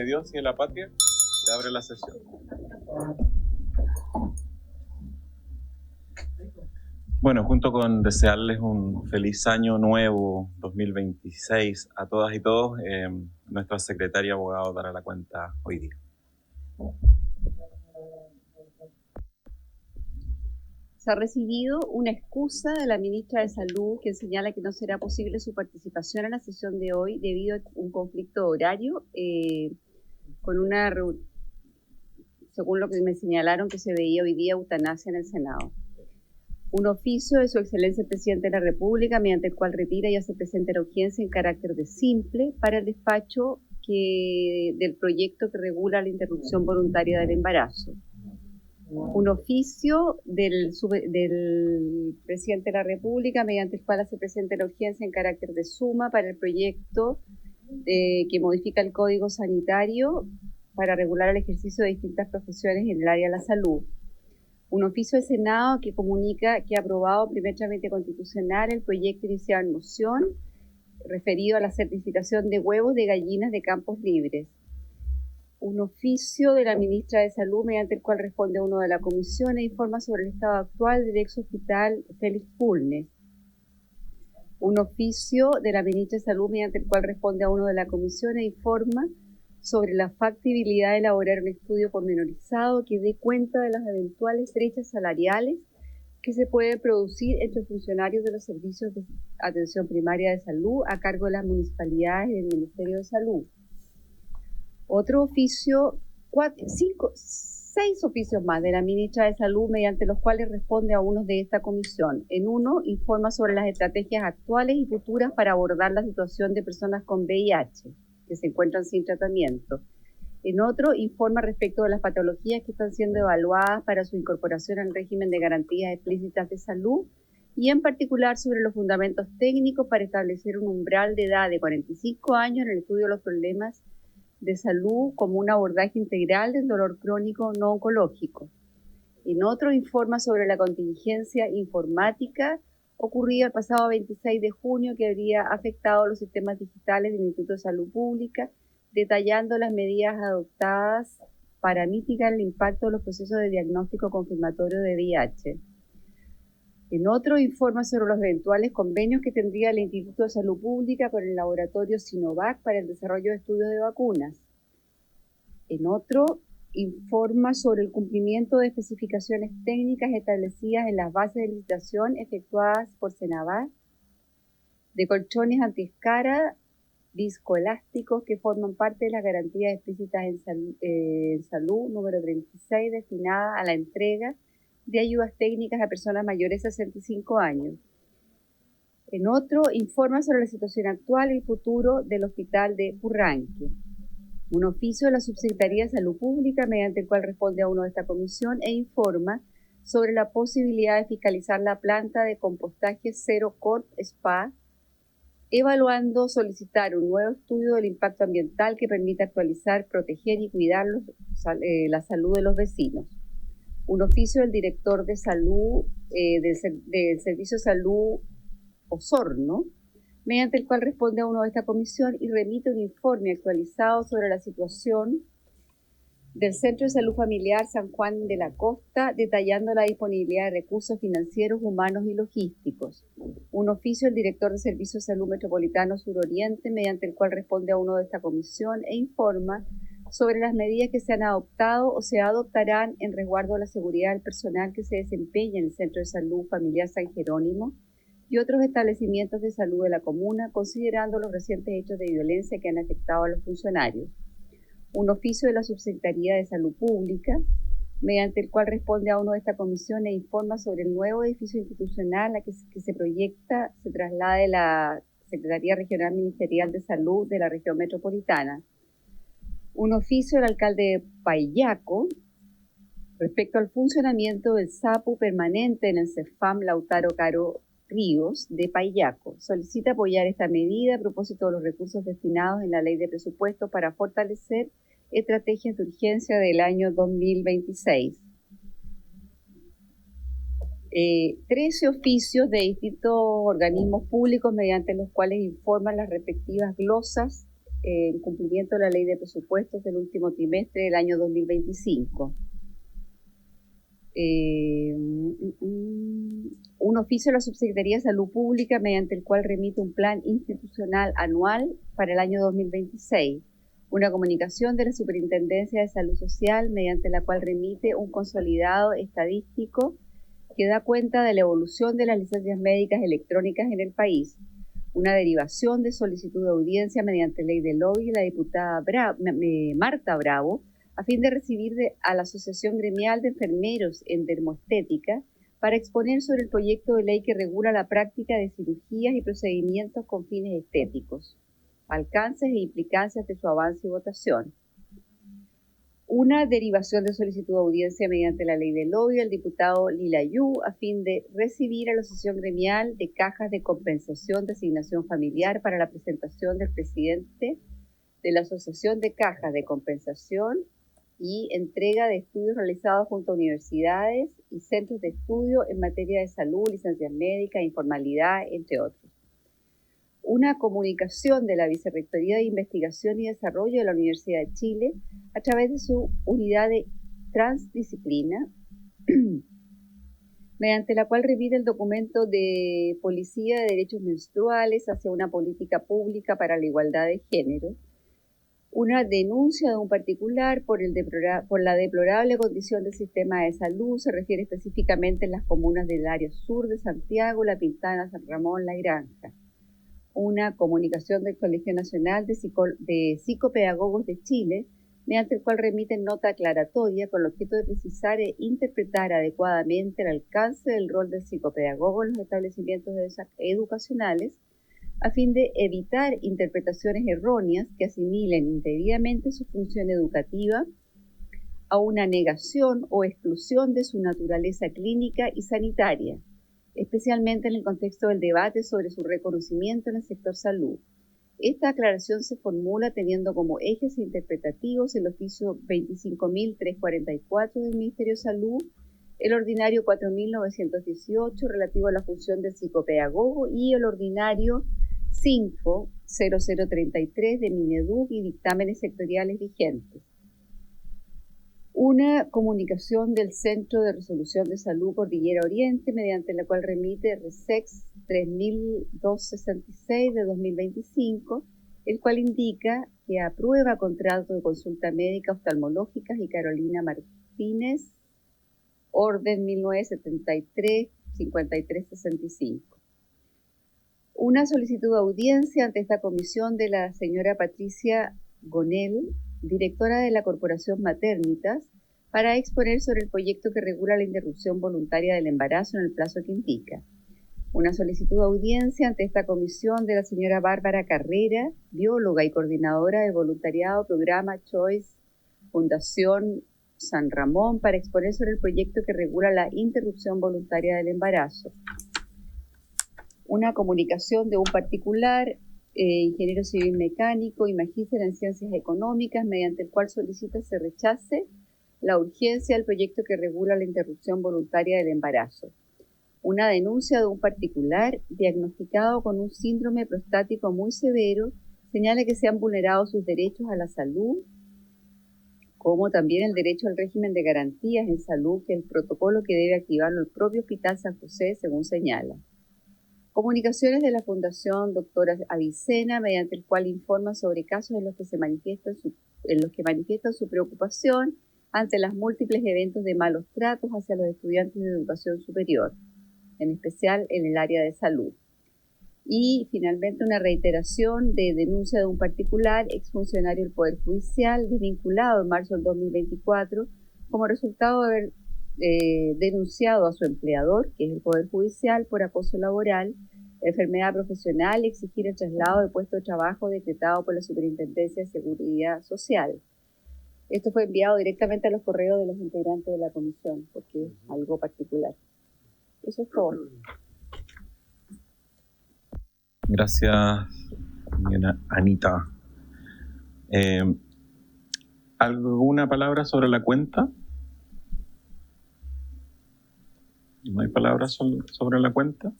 de Dios y de la patria, se abre la sesión. Bueno, junto con desearles un feliz año nuevo 2026 a todas y todos, nuestra secretaria abogado dará la cuenta hoy día. Se ha recibido una excusa de la ministra de Salud que señala que no será posible su participación en la sesión de hoy debido a un conflicto horario según lo que me señalaron que se veía hoy día eutanasia en el Senado. Un oficio de su excelencia el presidente de la República mediante el cual retira y hace presente la urgencia en carácter de simple para el despacho del proyecto que regula la interrupción voluntaria del embarazo. Un oficio del presidente de la República mediante el cual hace presente la urgencia en carácter de suma para el proyecto que modifica el Código Sanitario para regular el ejercicio de distintas profesiones en el área de la salud. Un oficio del Senado que comunica que ha aprobado en primer trámite constitucional el proyecto iniciado en moción referido a la certificación de huevos de gallinas de campos libres. Un oficio de la ministra de Salud mediante el cual responde a uno de la comisión e informa sobre el estado actual del ex hospital Félix Bulnes. Un oficio de la ministra de Salud mediante el cual responde a uno de la comisión e informa sobre la factibilidad de elaborar un estudio pormenorizado que dé cuenta de las eventuales brechas salariales que se pueden producir entre funcionarios de los servicios de atención primaria de salud a cargo de las municipalidades y del Ministerio de Salud. Otro oficio, 6 oficios más de la ministra de Salud mediante los cuales responde a uno de esta comisión. En uno, informa sobre las estrategias actuales y futuras para abordar la situación de personas con VIH que se encuentran sin tratamiento. En otro, informa respecto de las patologías que están siendo evaluadas para su incorporación al régimen de garantías explícitas de salud y en particular sobre los fundamentos técnicos para establecer un umbral de edad de 45 años en el estudio de los problemas de salud como un abordaje integral del dolor crónico no oncológico. En otro, informa sobre la contingencia informática ocurrida el pasado 26 de junio que habría afectado los sistemas digitales del Instituto de Salud Pública, detallando las medidas adoptadas para mitigar el impacto de los procesos de diagnóstico confirmatorio de VIH. En otro, informa sobre los eventuales convenios que tendría el Instituto de Salud Pública con el laboratorio Sinovac para el desarrollo de estudios de vacunas. En otro, informa sobre el cumplimiento de especificaciones técnicas establecidas en las bases de licitación efectuadas por Senavac de colchones antiescara viscoelásticos que forman parte de las garantías explícitas en salud número 36 destinada a la entrega de ayudas técnicas a personas mayores de 65 años. En otro, informa sobre la situación actual y el futuro del hospital de Purranque. Un oficio de la Subsecretaría de Salud Pública mediante el cual responde a uno de esta comisión e informa sobre la posibilidad de fiscalizar la planta de compostaje Cero Corp Spa, evaluando solicitar un nuevo estudio del impacto ambiental que permita actualizar, proteger y cuidar la salud de los vecinos. Un oficio del director de salud del Servicio de Salud Osorno, mediante el cual responde a uno de esta comisión y remite un informe actualizado sobre la situación del Centro de Salud Familiar San Juan de la Costa, detallando la disponibilidad de recursos financieros, humanos y logísticos. Un oficio del director de Servicio de Salud Metropolitano Suroriente, mediante el cual responde a uno de esta comisión e informa sobre las medidas que se han adoptado o se adoptarán en resguardo de la seguridad del personal que se desempeña en el Centro de Salud Familiar San Jerónimo y otros establecimientos de salud de la comuna, considerando los recientes hechos de violencia que han afectado a los funcionarios. Un oficio de la Subsecretaría de Salud Pública, mediante el cual responde a uno de esta comisión e informa sobre el nuevo edificio institucional a que se proyecta, se traslade la Secretaría Regional Ministerial de Salud de la región metropolitana. Un oficio del alcalde de Payaco, respecto al funcionamiento del SAPU permanente en el CEFAM Lautaro Caro Ríos de Payaco. Solicita apoyar esta medida a propósito de los recursos destinados en la Ley de Presupuestos para fortalecer estrategias de urgencia del año 2026. 13 oficios de distintos organismos públicos mediante los cuales informan las respectivas glosas en cumplimiento de la Ley de Presupuestos del último trimestre del año 2025. Un oficio de la Subsecretaría de Salud Pública mediante el cual remite un plan institucional anual para el año 2026. Una comunicación de la Superintendencia de Salud Social mediante la cual remite un consolidado estadístico que da cuenta de la evolución de las licencias médicas electrónicas en el país. Una derivación de solicitud de audiencia mediante ley de lobby de la diputada Marta Bravo, a fin de recibir a la Asociación Gremial de Enfermeros en Dermoestética para exponer sobre el proyecto de ley que regula la práctica de cirugías y procedimientos con fines estéticos, alcances e implicancias de su avance y votación. Una derivación de solicitud de audiencia mediante la ley del lobby del diputado Lilayú a fin de recibir a la Asociación Gremial de Cajas de Compensación de Asignación Familiar para la presentación del presidente de la Asociación de Cajas de Compensación y entrega de estudios realizados junto a universidades y centros de estudio en materia de salud, licencias médicas, informalidad, entre otros. Una comunicación de la Vicerrectoría de Investigación y Desarrollo de la Universidad de Chile a través de su unidad de transdisciplina, mediante la cual remite el documento de Policía de Derechos Menstruales hacia una política pública para la igualdad de género, una denuncia de un particular por la deplorable condición del sistema de salud, se refiere específicamente en las comunas del área sur de Santiago, La Pintana, San Ramón, La Granja. Una comunicación del Colegio Nacional de Psicopedagogos de Chile, mediante el cual remiten nota aclaratoria con el objeto de precisar e interpretar adecuadamente el alcance del rol del psicopedagogo en los establecimientos educacionales, a fin de evitar interpretaciones erróneas que asimilen indebidamente su función educativa a una negación o exclusión de su naturaleza clínica y sanitaria, especialmente en el contexto del debate sobre su reconocimiento en el sector salud. Esta aclaración se formula teniendo como ejes interpretativos el oficio 25.344 del Ministerio de Salud, el ordinario 4.918 relativo a la función del psicopedagogo y el ordinario 5.0033 de Mineduc y dictámenes sectoriales vigentes. Una comunicación del Centro de Resolución de Salud Cordillera Oriente, mediante la cual remite RESEX 3266 de 2025, el cual indica que aprueba contrato de consulta médica oftalmológicas y Carolina Martínez, orden 1973-5365. Una solicitud de audiencia ante esta comisión de la señora Patricia Gonel, directora de la Corporación Maternitas, para exponer sobre el proyecto que regula la interrupción voluntaria del embarazo en el plazo que indica. Una solicitud de audiencia ante esta comisión de la señora Bárbara Carrera, bióloga y coordinadora de voluntariado Programa Choice Fundación San Ramón, para exponer sobre el proyecto que regula la interrupción voluntaria del embarazo. Una comunicación de un particular, ingeniero civil mecánico y magíster en ciencias económicas, mediante el cual solicita se rechace la urgencia del proyecto que regula la interrupción voluntaria del embarazo. Una denuncia de un particular diagnosticado con un síndrome prostático muy severo señala que se han vulnerado sus derechos a la salud, como también el derecho al régimen de garantías en salud, que es el protocolo que debe activarlo el propio Hospital San José, según señala. Comunicaciones de la Fundación Doctora Avicena, mediante el cual informa sobre casos en los que manifiestan su preocupación ante los múltiples eventos de malos tratos hacia los estudiantes de educación superior, en especial en el área de salud. Y finalmente una reiteración de denuncia de un particular exfuncionario del Poder Judicial desvinculado en marzo del 2024 como resultado de haber denunciado a su empleador, que es el Poder Judicial, por acoso laboral, enfermedad profesional y exigir el traslado de puesto de trabajo decretado por la Superintendencia de Seguridad Social. Esto fue enviado directamente a los correos de los integrantes de la comisión, porque es algo particular. Eso es todo. Gracias, Anita. ¿Alguna palabra sobre la cuenta? ¿No hay palabras sobre la cuenta?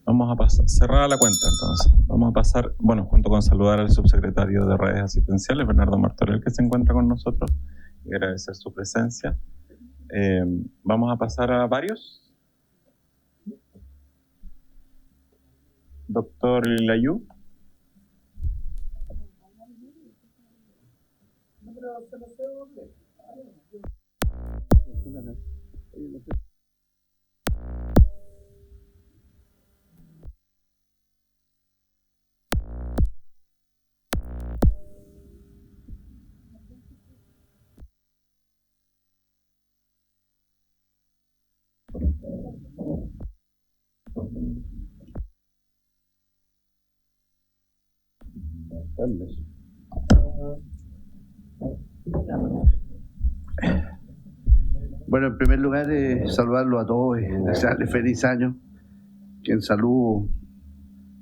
Vamos a pasar, cerrada la cuenta entonces. Vamos a pasar, bueno, junto con saludar al subsecretario de Redes Asistenciales, Bernardo Martorell, que se encuentra con nosotros, y agradecer su presencia. Vamos a pasar a varios. Doctor Layú. Bueno, en primer lugar, saludarlo a todos y desearles feliz año, que en salud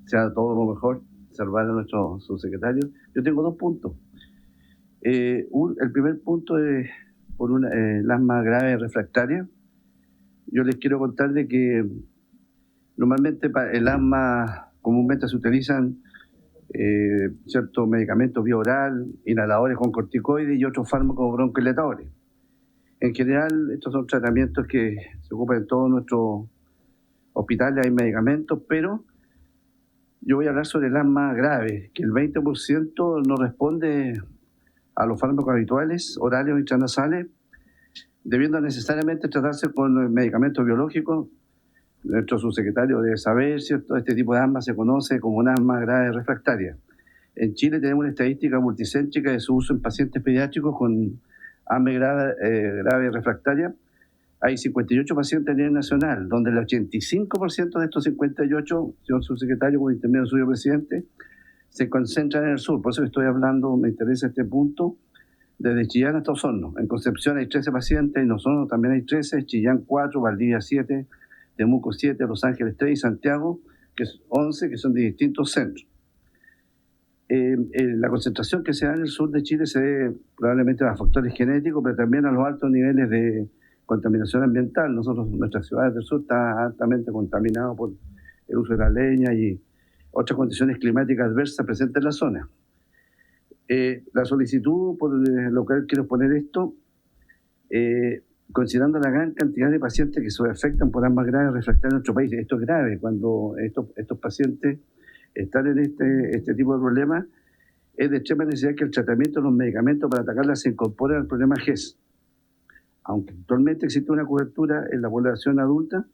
sea todo lo mejor, saludar a nuestro subsecretario. Yo tengo 2 puntos. El primer punto es por el asma grave refractaria. Yo les quiero contar de que normalmente para el asma comúnmente se utilizan ciertos medicamentos vía oral, inhaladores con corticoides y otros fármacos broncodilatadores. En general, estos son tratamientos que se ocupan en todos nuestros hospitales, hay medicamentos, pero yo voy a hablar sobre el asma grave, que el 20% no responde a los fármacos habituales, orales o intranasales, debiendo necesariamente tratarse con medicamentos biológicos. Nuestro subsecretario debe saber, ¿cierto? Este tipo de asma se conoce como un asma grave refractaria. En Chile tenemos una estadística multicéntrica de su uso en pacientes pediátricos con asma grave refractaria. Hay 58 pacientes a nivel nacional, donde el 85% de estos 58, señor subsecretario, por intermedio suyo, presidente, se concentran en el sur. Por eso que estoy hablando, me interesa este punto, desde Chillán hasta Osorno. En Concepción hay 13 pacientes, en Osorno también hay 13, Chillán 4, Valdivia 7, Temuco 7, Los Ángeles 3 y Santiago, que es 11, que son de distintos centros. La concentración que se da en el sur de Chile se debe probablemente a factores genéticos, pero también a los altos niveles de contaminación ambiental. Nuestras ciudades del sur están altamente contaminadas por el uso de la leña y otras condiciones climáticas adversas presentes en la zona. La solicitud, por lo que quiero exponer esto, considerando la gran cantidad de pacientes que se afectan por asma grave refractaria en nuestro país. Esto es grave cuando estos pacientes están en este tipo de problemas. Es de extrema necesidad que el tratamiento de los medicamentos para atacarlas se incorpore al problema GES. Aunque actualmente existe una cobertura en la población adulta,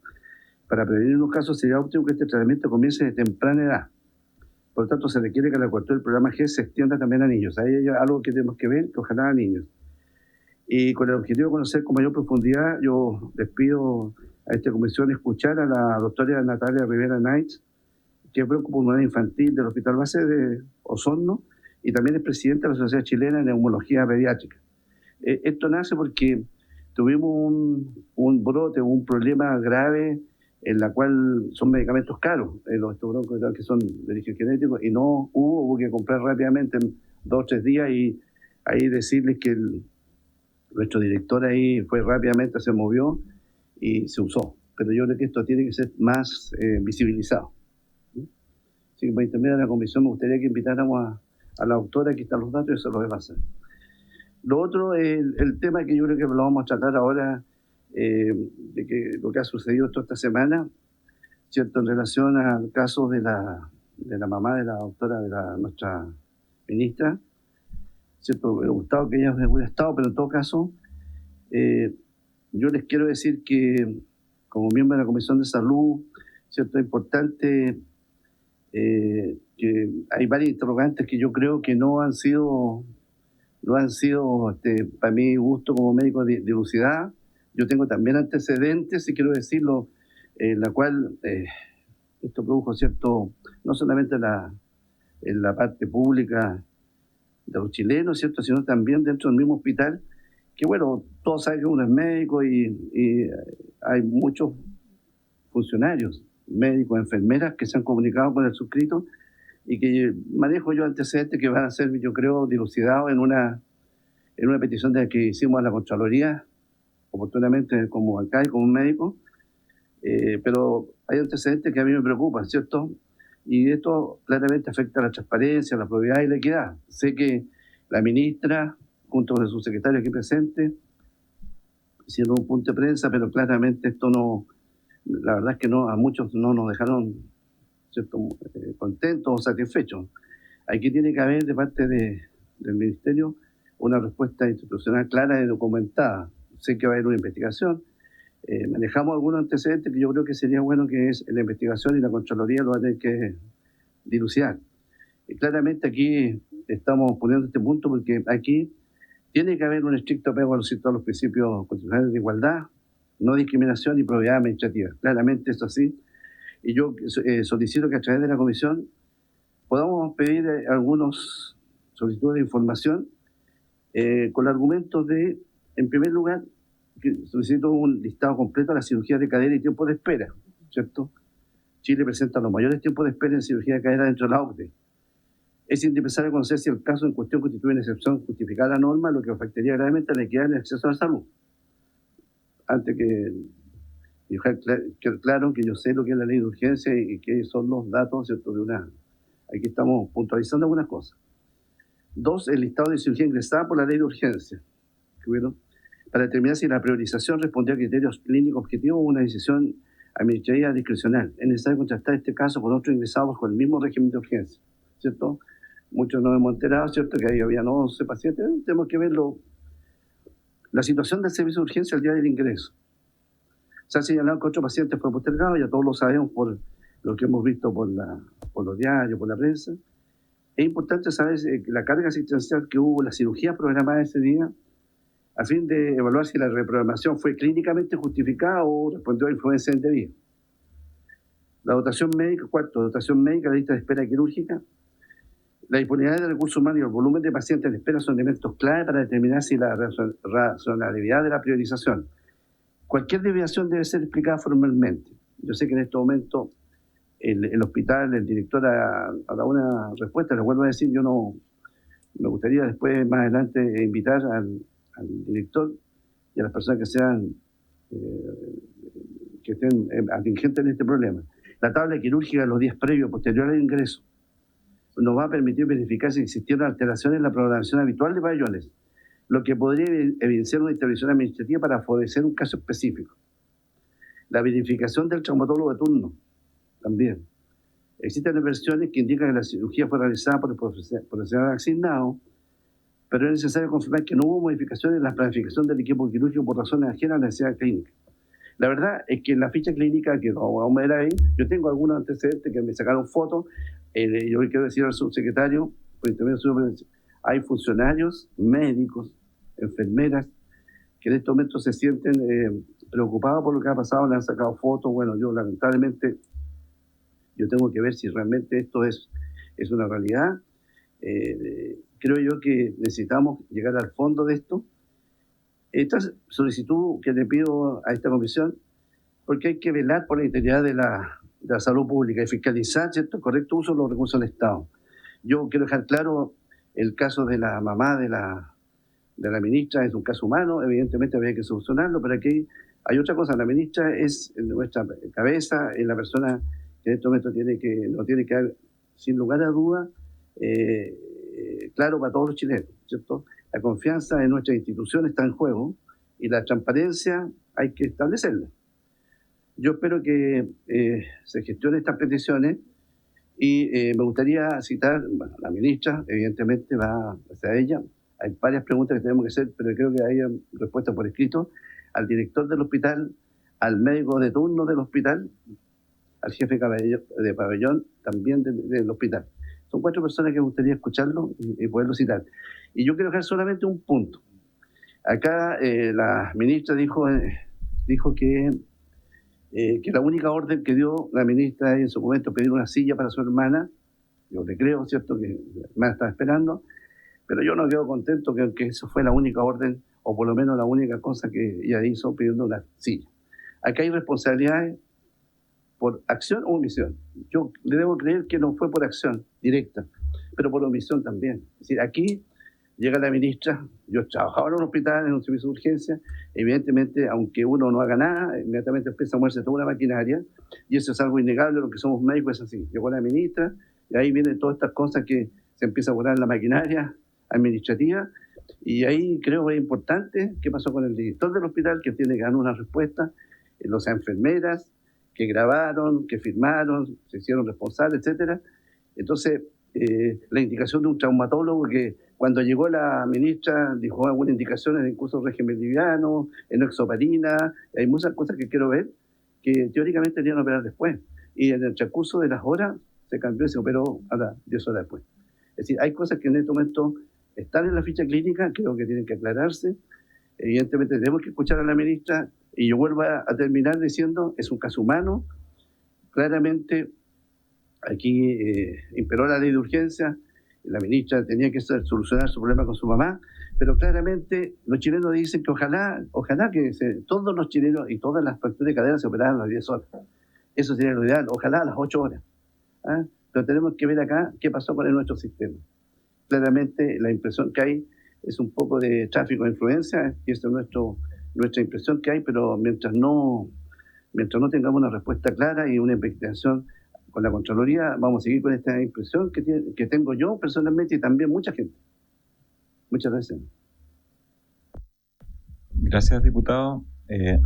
para prevenir unos casos sería óptimo que este tratamiento comience de temprana edad. Por lo tanto, se requiere que la cobertura del programa GES se extienda también a niños. Ahí hay algo que tenemos que ver, que ojalá a niños. Y con el objetivo de conocer con mayor profundidad, yo les pido a esta comisión escuchar a la doctora Natalia Rivera Knights, que es pulmonar infantil del Hospital Base de Osorno y también es presidenta de la Sociedad Chilena de Neumología Pediátrica. Esto nace porque tuvimos un brote, un problema grave en la cual son medicamentos caros, los broncos que son de origen genético, y no hubo que comprar rápidamente en 2 o 3 días y ahí decirles que nuestro director ahí fue rápidamente, se movió y se usó. Pero yo creo que esto tiene que ser más visibilizado. Así que por intermedio de la comisión me gustaría que invitáramos a la doctora, aquí están los datos y eso lo voy a pasar. Lo otro es el tema que yo creo que lo vamos a tratar ahora, de que lo que ha sucedido toda esta semana, ¿cierto? En relación al caso de la mamá de la doctora, nuestra ministra, ¿cierto? Me hubiera gustado que ella hubiera estado, pero en todo caso, yo les quiero decir que como miembro de la Comisión de Salud, ¿cierto? Es importante que hay varias interrogantes que yo creo que no han sido para mi gusto como médico dilucidadas. Yo tengo también antecedentes, si quiero decirlo, en la cual esto produjo, ¿cierto? No solamente en la parte pública de los chilenos, ¿cierto? Sino también dentro del mismo hospital, que bueno, todos saben que uno es médico y hay muchos funcionarios, médicos, enfermeras que se han comunicado con el suscrito y que manejo yo antecedentes que van a ser, yo creo, dilucidados en una petición que hicimos a la Contraloría, oportunamente como alcalde, como médico, Pero hay antecedentes que a mí me preocupan, ¿cierto? Y esto claramente afecta a la transparencia, la probidad y la equidad. Sé que la ministra, junto con el subsecretario aquí presente, hicieron un punto de prensa, pero claramente esto no, la verdad es que no, a muchos no nos dejaron, ¿cierto?, contentos o satisfechos. Aquí tiene que haber de parte del Ministerio una respuesta institucional clara y documentada. Sé que va a haber una investigación. Manejamos algunos antecedentes que yo creo que sería bueno que es la investigación y la Contraloría lo va a tener que dilucidar. Claramente aquí estamos poniendo este punto porque aquí tiene que haber un estricto apego a los principios constitucionales de igualdad, no discriminación y probidad administrativa. Claramente eso sí. Y yo solicito que a través de la comisión podamos pedir algunos solicitudes de información con argumentos de, en primer lugar, que solicito un listado completo de las cirugías de cadera y tiempo de espera, ¿cierto? Chile presenta los mayores tiempos de espera en cirugía de cadera dentro de la OCDE. Es indispensable conocer si el caso en cuestión constituye una excepción justificada a la norma, lo que afectaría gravemente a la equidad en el acceso a la salud. Antes que dejar claro que yo sé lo que es la ley de urgencia y qué son los datos, ¿cierto? Aquí estamos puntualizando algunas cosas. 2, el listado de cirugía ingresada por la ley de urgencia, para determinar si la priorización respondía a criterios clínicos objetivos o una decisión administrativa discrecional. Es necesario contrastar este caso con otros ingresados con el mismo régimen de urgencia, ¿cierto? Muchos nos hemos enterado, ¿cierto?, que ahí habían 11 pacientes. Tenemos que verlo. La situación del servicio de urgencia al día del ingreso. Se ha señalado que 8 pacientes fueron postergados, ya todos lo sabemos por lo que hemos visto por los diarios, por la prensa. Es importante saber la carga asistencial que hubo, la cirugía programada ese día, a fin de evaluar si la reprogramación fue clínicamente justificada o respondió a influencia indebida. La dotación médica, 4, dotación médica, la lista de espera quirúrgica. La disponibilidad de recursos humanos y el volumen de pacientes de espera son elementos clave para determinar si la razonabilidad de la priorización. Cualquier desviación debe ser explicada formalmente. Yo sé que en este momento el hospital, el director ha dado una respuesta, les vuelvo a decir, yo no me gustaría después, más adelante, invitar al director y a las personas que sean que estén atingentes en este problema. La tabla quirúrgica de los días previos, posterior al ingreso, nos va a permitir verificar si existieron alteraciones en la programación habitual de pabellones, lo que podría evidenciar una intervención administrativa para favorecer un caso específico. La verificación del traumatólogo de turno, también. Existen versiones que indican que la cirugía fue realizada por el profesional asignado, pero es necesario confirmar que no hubo modificaciones en la planificación del equipo quirúrgico por razones ajenas a la necesidad clínica. La verdad es que en la ficha clínica, que vamos a ver ahí, yo tengo algunos antecedentes que me sacaron fotos. Yo quiero decir al subsecretario, por intermedio de hay funcionarios, médicos, enfermeras, que en estos momentos se sienten preocupados por lo que ha pasado, le han sacado fotos. Bueno, yo lamentablemente, yo tengo que ver si realmente esto es una realidad. Creo yo que necesitamos llegar al fondo de esto. Esta solicitud que le pido a esta comisión, porque hay que velar por la integridad de la salud pública y fiscalizar, ¿cierto?, el correcto uso de los recursos del Estado. Yo quiero dejar claro el caso de la mamá de la ministra, es un caso humano, evidentemente había que solucionarlo, pero aquí hay otra cosa. La ministra es nuestra cabeza, es la persona que en este momento no tiene que haber, sin lugar a duda, claro para todos los chilenos, ¿cierto? La confianza en nuestras instituciones está en juego y la transparencia hay que establecerla. Yo espero que se gestionen estas peticiones y me gustaría citar, bueno, la ministra, evidentemente va hacia ella. Hay varias preguntas que tenemos que hacer, pero creo que haya respuesta por escrito, al director del hospital, al médico de turno del hospital, al jefe de pabellón también del hospital. Son 4 personas que me gustaría escucharlo y poderlo citar. Y yo quiero dejar solamente un punto. Acá la ministra dijo que la única orden que dio la ministra en su momento pedir una silla para su hermana. Yo le creo, ¿cierto?, que la hermana estaba esperando, pero yo no quedo contento que eso fue la única orden, o por lo menos la única cosa que ella hizo pidiendo una silla. Acá hay responsabilidades por acción o omisión. Yo le debo creer que no fue por acción directa, pero por omisión también. Es decir, aquí llega la ministra, yo trabajaba en un hospital, en un servicio de urgencia, evidentemente, aunque uno no haga nada, inmediatamente empieza a moverse toda una maquinaria, y eso es algo innegable, lo que somos médicos es así. Llegó la ministra, y ahí vienen todas estas cosas que se empieza a poner en la maquinaria administrativa, y ahí creo que es importante qué pasó con el director del hospital, que tiene que dar una respuesta, las enfermeras que grabaron, que firmaron, se hicieron responsables, etcétera. Entonces, la indicación de un traumatólogo que cuando llegó la ministra dijo algunas indicaciones en curso de régimen liviano, en exoparina, hay muchas cosas que quiero ver que teóricamente tenían que operar después. Y en el transcurso de las horas se cambió y se operó a las 10 horas después. Es decir, hay cosas que en este momento están en la ficha clínica, creo que tienen que aclararse. Evidentemente tenemos que escuchar a la ministra y yo vuelvo a terminar diciendo, es un caso humano, claramente aquí imperó la ley de urgencia, la ministra tenía que solucionar su problema con su mamá, pero claramente los chilenos dicen que ojalá que todos los chilenos y todas las fracturas de cadera se operaran a las 10 horas. Eso sería lo ideal, ojalá a las 8 horas. ¿Ah? Pero tenemos que ver acá qué pasó con nuestro sistema. Claramente la impresión que hay es un poco de tráfico de influencia, y esa es nuestra impresión que hay, pero mientras no tengamos una respuesta clara y una investigación con la Contraloría, vamos a seguir con esta impresión que tengo yo personalmente y también mucha gente. Muchas gracias. Gracias, diputado.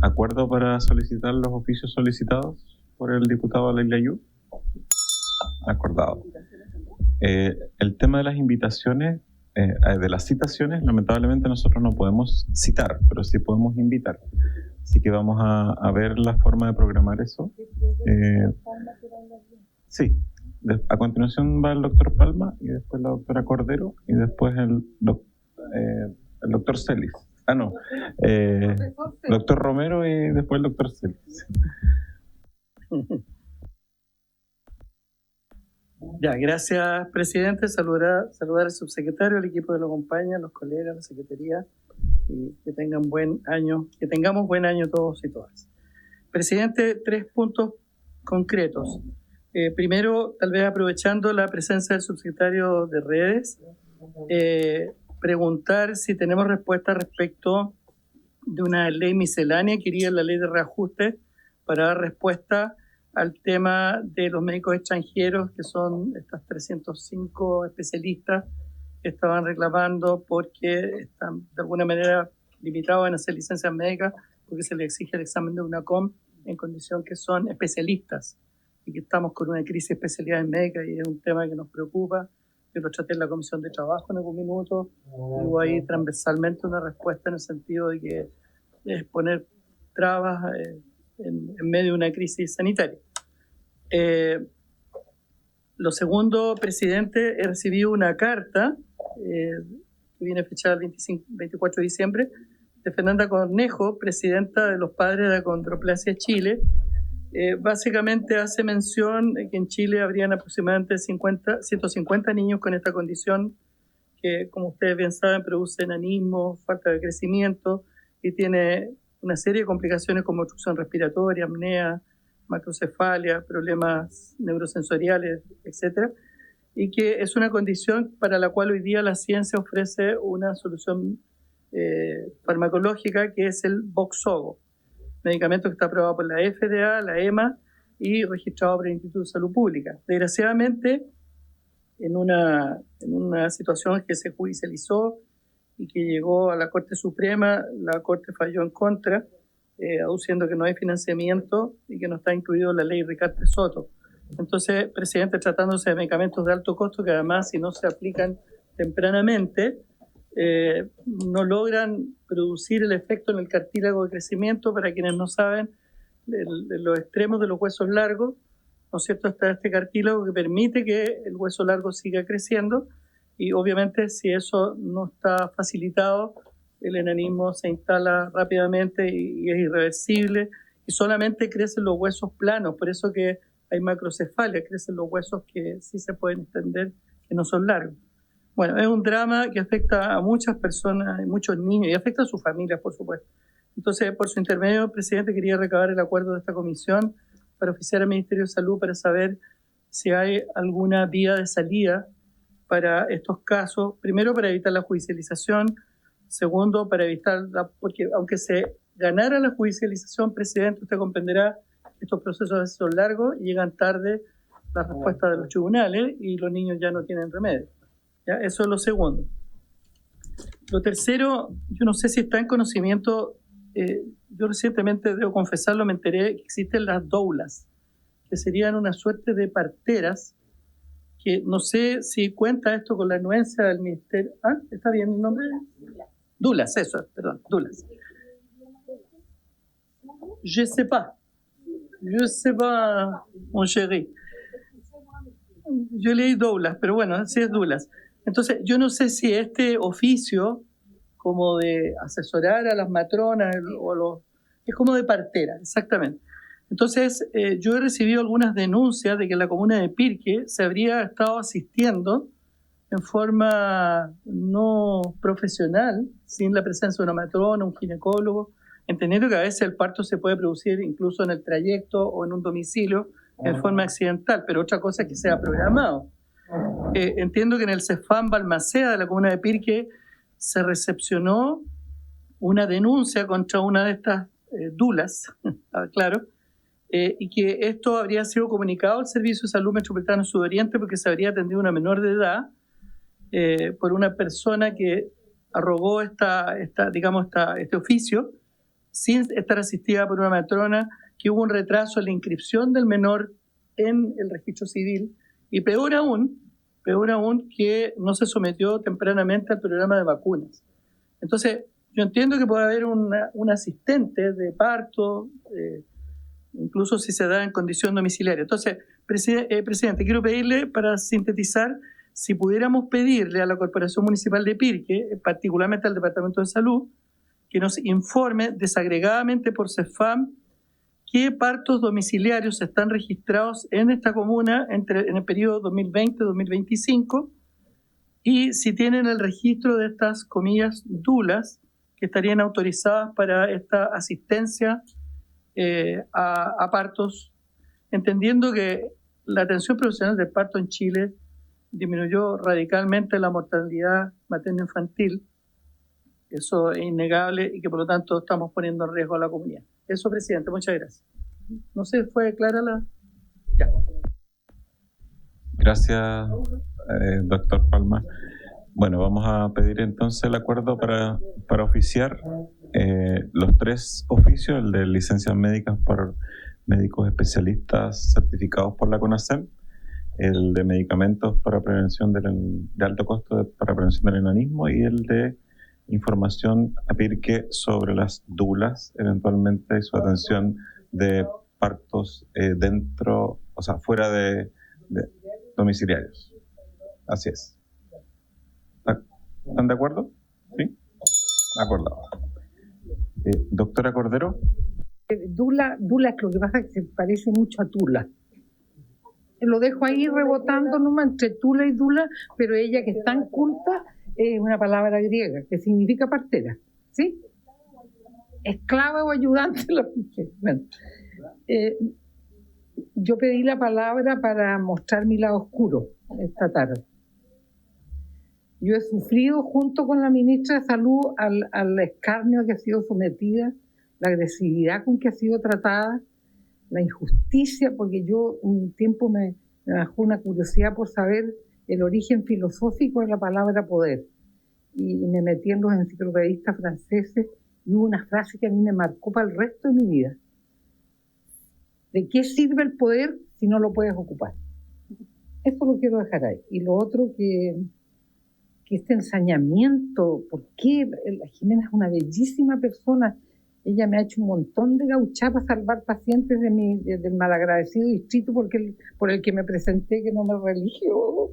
¿Acuerdo para solicitar los oficios solicitados por el diputado Leila Yu? Acordado. El tema de las invitaciones, de las citaciones, lamentablemente nosotros no podemos citar, pero sí podemos invitar. Así que vamos a ver la forma de programar eso. Sí, a continuación va el doctor Palma y después la doctora Cordero y después el doctor Celis. Doctor Romero y después el doctor Celis. Ya, gracias, presidente. Saludar al subsecretario, al equipo que lo acompaña, a los colegas, la secretaría, y que tengamos buen año todos y todas. Presidente, 3 puntos concretos. Primero, tal vez aprovechando la presencia del subsecretario de Redes, preguntar si tenemos respuesta respecto de una ley miscelánea que iría la ley de reajuste para dar respuesta al tema de los médicos extranjeros, que son estas 305 especialistas que estaban reclamando porque están de alguna manera limitados en hacer licencias médicas porque se les exige el examen de UNACOM en condición que son especialistas y que estamos con una crisis de especialidades médicas y es un tema que nos preocupa. Yo lo traté en la Comisión de Trabajo en algún minuto y hubo ahí transversalmente una respuesta en el sentido de que es poner trabas en medio de una crisis sanitaria. Lo segundo, presidente, he recibido una carta que viene fechada el 24 de diciembre de Fernanda Cornejo, presidenta de los Padres de Acondroplasia Chile. Básicamente hace mención de que en Chile habrían aproximadamente 150 niños con esta condición que, como ustedes bien saben, produce enanismo, falta de crecimiento y tiene una serie de complicaciones como obstrucción respiratoria, apnea, macrocefalia, problemas neurosensoriales, etc. Y que es una condición para la cual hoy día la ciencia ofrece una solución farmacológica que es el Voxzogo, medicamento que está aprobado por la FDA, la EMA y registrado por el Instituto de Salud Pública. Desgraciadamente, en una situación que se judicializó y que llegó a la Corte Suprema, la Corte falló en contra, aduciendo que no hay financiamiento y que no está incluido en la ley Ricarte Soto. Entonces, presidente, tratándose de medicamentos de alto costo que además, si no se aplican tempranamente, no logran producir el efecto en el cartílago de crecimiento. Para quienes no saben, los extremos de los huesos largos, ¿no es cierto?, está este cartílago que permite que el hueso largo siga creciendo y obviamente si eso no está facilitado, el enanismo se instala rápidamente y es irreversible y solamente crecen los huesos planos, por eso que hay macrocefalia, crecen los huesos que sí se pueden extender, que no son largos. Bueno, es un drama que afecta a muchas personas, a muchos niños y afecta a sus familias, por supuesto. Entonces, por su intermedio, presidente, quería recabar el acuerdo de esta comisión para oficiar al Ministerio de Salud para saber si hay alguna vía de salida para estos casos, primero para evitar la judicialización, segundo para evitar, porque aunque se ganara la judicialización, presidente, usted comprenderá, estos procesos son largos y llegan tarde las respuestas de los tribunales y los niños ya no tienen remedio. ¿Ya? Eso es lo segundo. Lo tercero, yo no sé si está en conocimiento, yo recientemente, debo confesarlo, me enteré que existen las doulas, que serían una suerte de parteras, que no sé si cuenta esto con la anuencia del ministerio. ¿Ah? ¿Está bien el nombre? Dulas, eso, perdón, dulas. Je sais pas, mon chéri. Yo leí doulas, pero bueno, sí es dulas. Entonces, yo no sé si este oficio, como de asesorar a las matronas, es como de partera, exactamente. Entonces, yo he recibido algunas denuncias de que en la comuna de Pirque se habría estado asistiendo en forma no profesional, sin la presencia de una matrona, un ginecólogo, entendiendo que a veces el parto se puede producir incluso en el trayecto o en un domicilio en forma accidental, pero otra cosa es que sea programado. Entiendo que en el CEFAM Balmaceda de la comuna de Pirque se recepcionó una denuncia contra una de estas dulas, claro, y que esto habría sido comunicado al Servicio de Salud Metropolitano Sudoriente porque se habría atendido una menor de edad por una persona que arrogó este oficio sin estar asistida por una matrona, que hubo un retraso en la inscripción del menor en el registro civil y peor aún que no se sometió tempranamente al programa de vacunas. Entonces, yo entiendo que puede haber un asistente de parto, incluso si se da en condición domiciliaria. Entonces, presidente, quiero pedirle, para sintetizar, si pudiéramos pedirle a la Corporación Municipal de Pirque, particularmente al Departamento de Salud, que nos informe desagregadamente por CEFAM qué partos domiciliarios están registrados en esta comuna en el periodo 2020-2025 y si tienen el registro de estas, comillas, dulas que estarían autorizadas para esta asistencia a partos, entendiendo que la atención profesional del parto en Chile disminuyó radicalmente la mortalidad materno-infantil. Eso es innegable y que por lo tanto estamos poniendo en riesgo a la comunidad. Eso, presidente, muchas gracias. No sé, ¿fue clara la...? Ya. Gracias, doctor Palma. Bueno, vamos a pedir entonces el acuerdo para oficiar los tres oficios, el de licencias médicas por médicos especialistas certificados por la CONASEM, el de medicamentos para prevención de alto costo para prevención del enanismo y el de información a Pirque sobre las dulas, eventualmente su atención de partos dentro, o sea, fuera de domiciliarios. Así es. ¿Están de acuerdo? ¿Sí? Acordado. Doctora Cordero. Dula, es lo que pasa es que se parece mucho a Tula. Lo dejo ahí rebotando nomás entre Tula y Dula, pero ella que es tan culta es una palabra griega que significa partera, ¿sí? Esclava o ayudante. Bueno, yo pedí la palabra para mostrar mi lado oscuro esta tarde. Yo he sufrido junto con la ministra de Salud al escarnio que ha sido sometida, la agresividad con que ha sido tratada, la injusticia, porque yo un tiempo me bajó una curiosidad por saber el origen filosófico de la palabra poder. Y me metí en los enciclopedistas franceses y hubo una frase que a mí me marcó para el resto de mi vida. ¿De qué sirve el poder si no lo puedes ocupar? Eso lo quiero dejar ahí. Y lo otro que este ensañamiento, ¿por qué? La Jimena es una bellísima persona. Ella me ha hecho un montón de gauchá para salvar pacientes del malagradecido distrito por el que me presenté, que no me religió.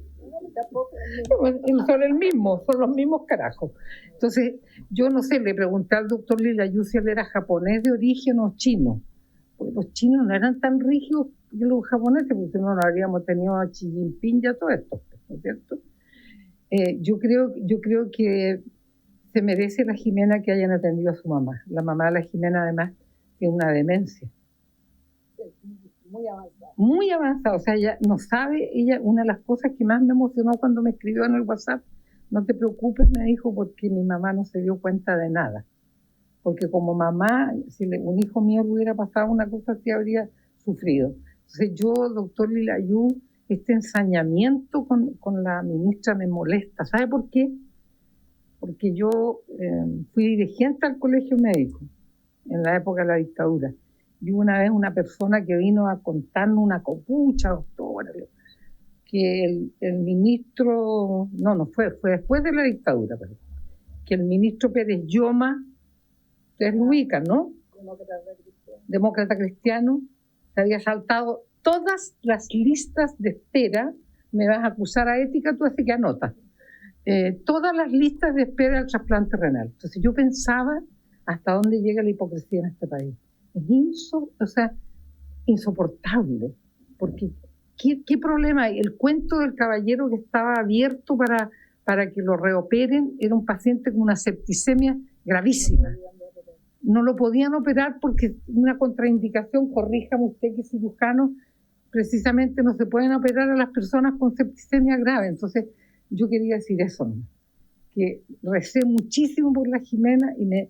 Son los mismos carajos. Entonces, yo no sé, le pregunté al doctor Lilayú si él era japonés de origen o chino. Porque los chinos no eran tan rígidos que los japoneses, porque si no, no habríamos tenido a Xi Jinping y a todo esto, ¿no es cierto? Yo creo que se merece la Jimena que hayan atendido a su mamá. La mamá de la Jimena, además, tiene una demencia. Muy avanzada, o sea, ella no sabe, una de las cosas que más me emocionó cuando me escribió en el WhatsApp, no te preocupes, me dijo, porque mi mamá no se dio cuenta de nada. Porque como mamá, si un hijo mío le hubiera pasado una cosa así, habría sufrido. Entonces yo, doctor Lilayú, este ensañamiento con la ministra me molesta. ¿Sabe por qué? Porque yo fui dirigente al colegio médico en la época de la dictadura. Y una vez una persona que vino a contarnos una copucha, doctora, que el ministro, no fue después de la dictadura, pero que el ministro Pérez Lloma, ustedes lo ubican, ¿no? Demócrata cristiano, se había saltado todas las listas de espera. Me vas a acusar a ética, tú haces que anotas. Todas las listas de espera del trasplante renal. Entonces yo pensaba hasta dónde llega la hipocresía en este país. Es insoportable, porque ¿qué problema hay? El cuento del caballero que estaba abierto para que lo reoperen era un paciente con una septicemia gravísima. No lo podían operar porque una contraindicación, corríjame usted que es cirujano, precisamente no se pueden operar a las personas con septicemia grave. Entonces yo quería decir eso, ¿no? Que recé muchísimo por la Jimena y me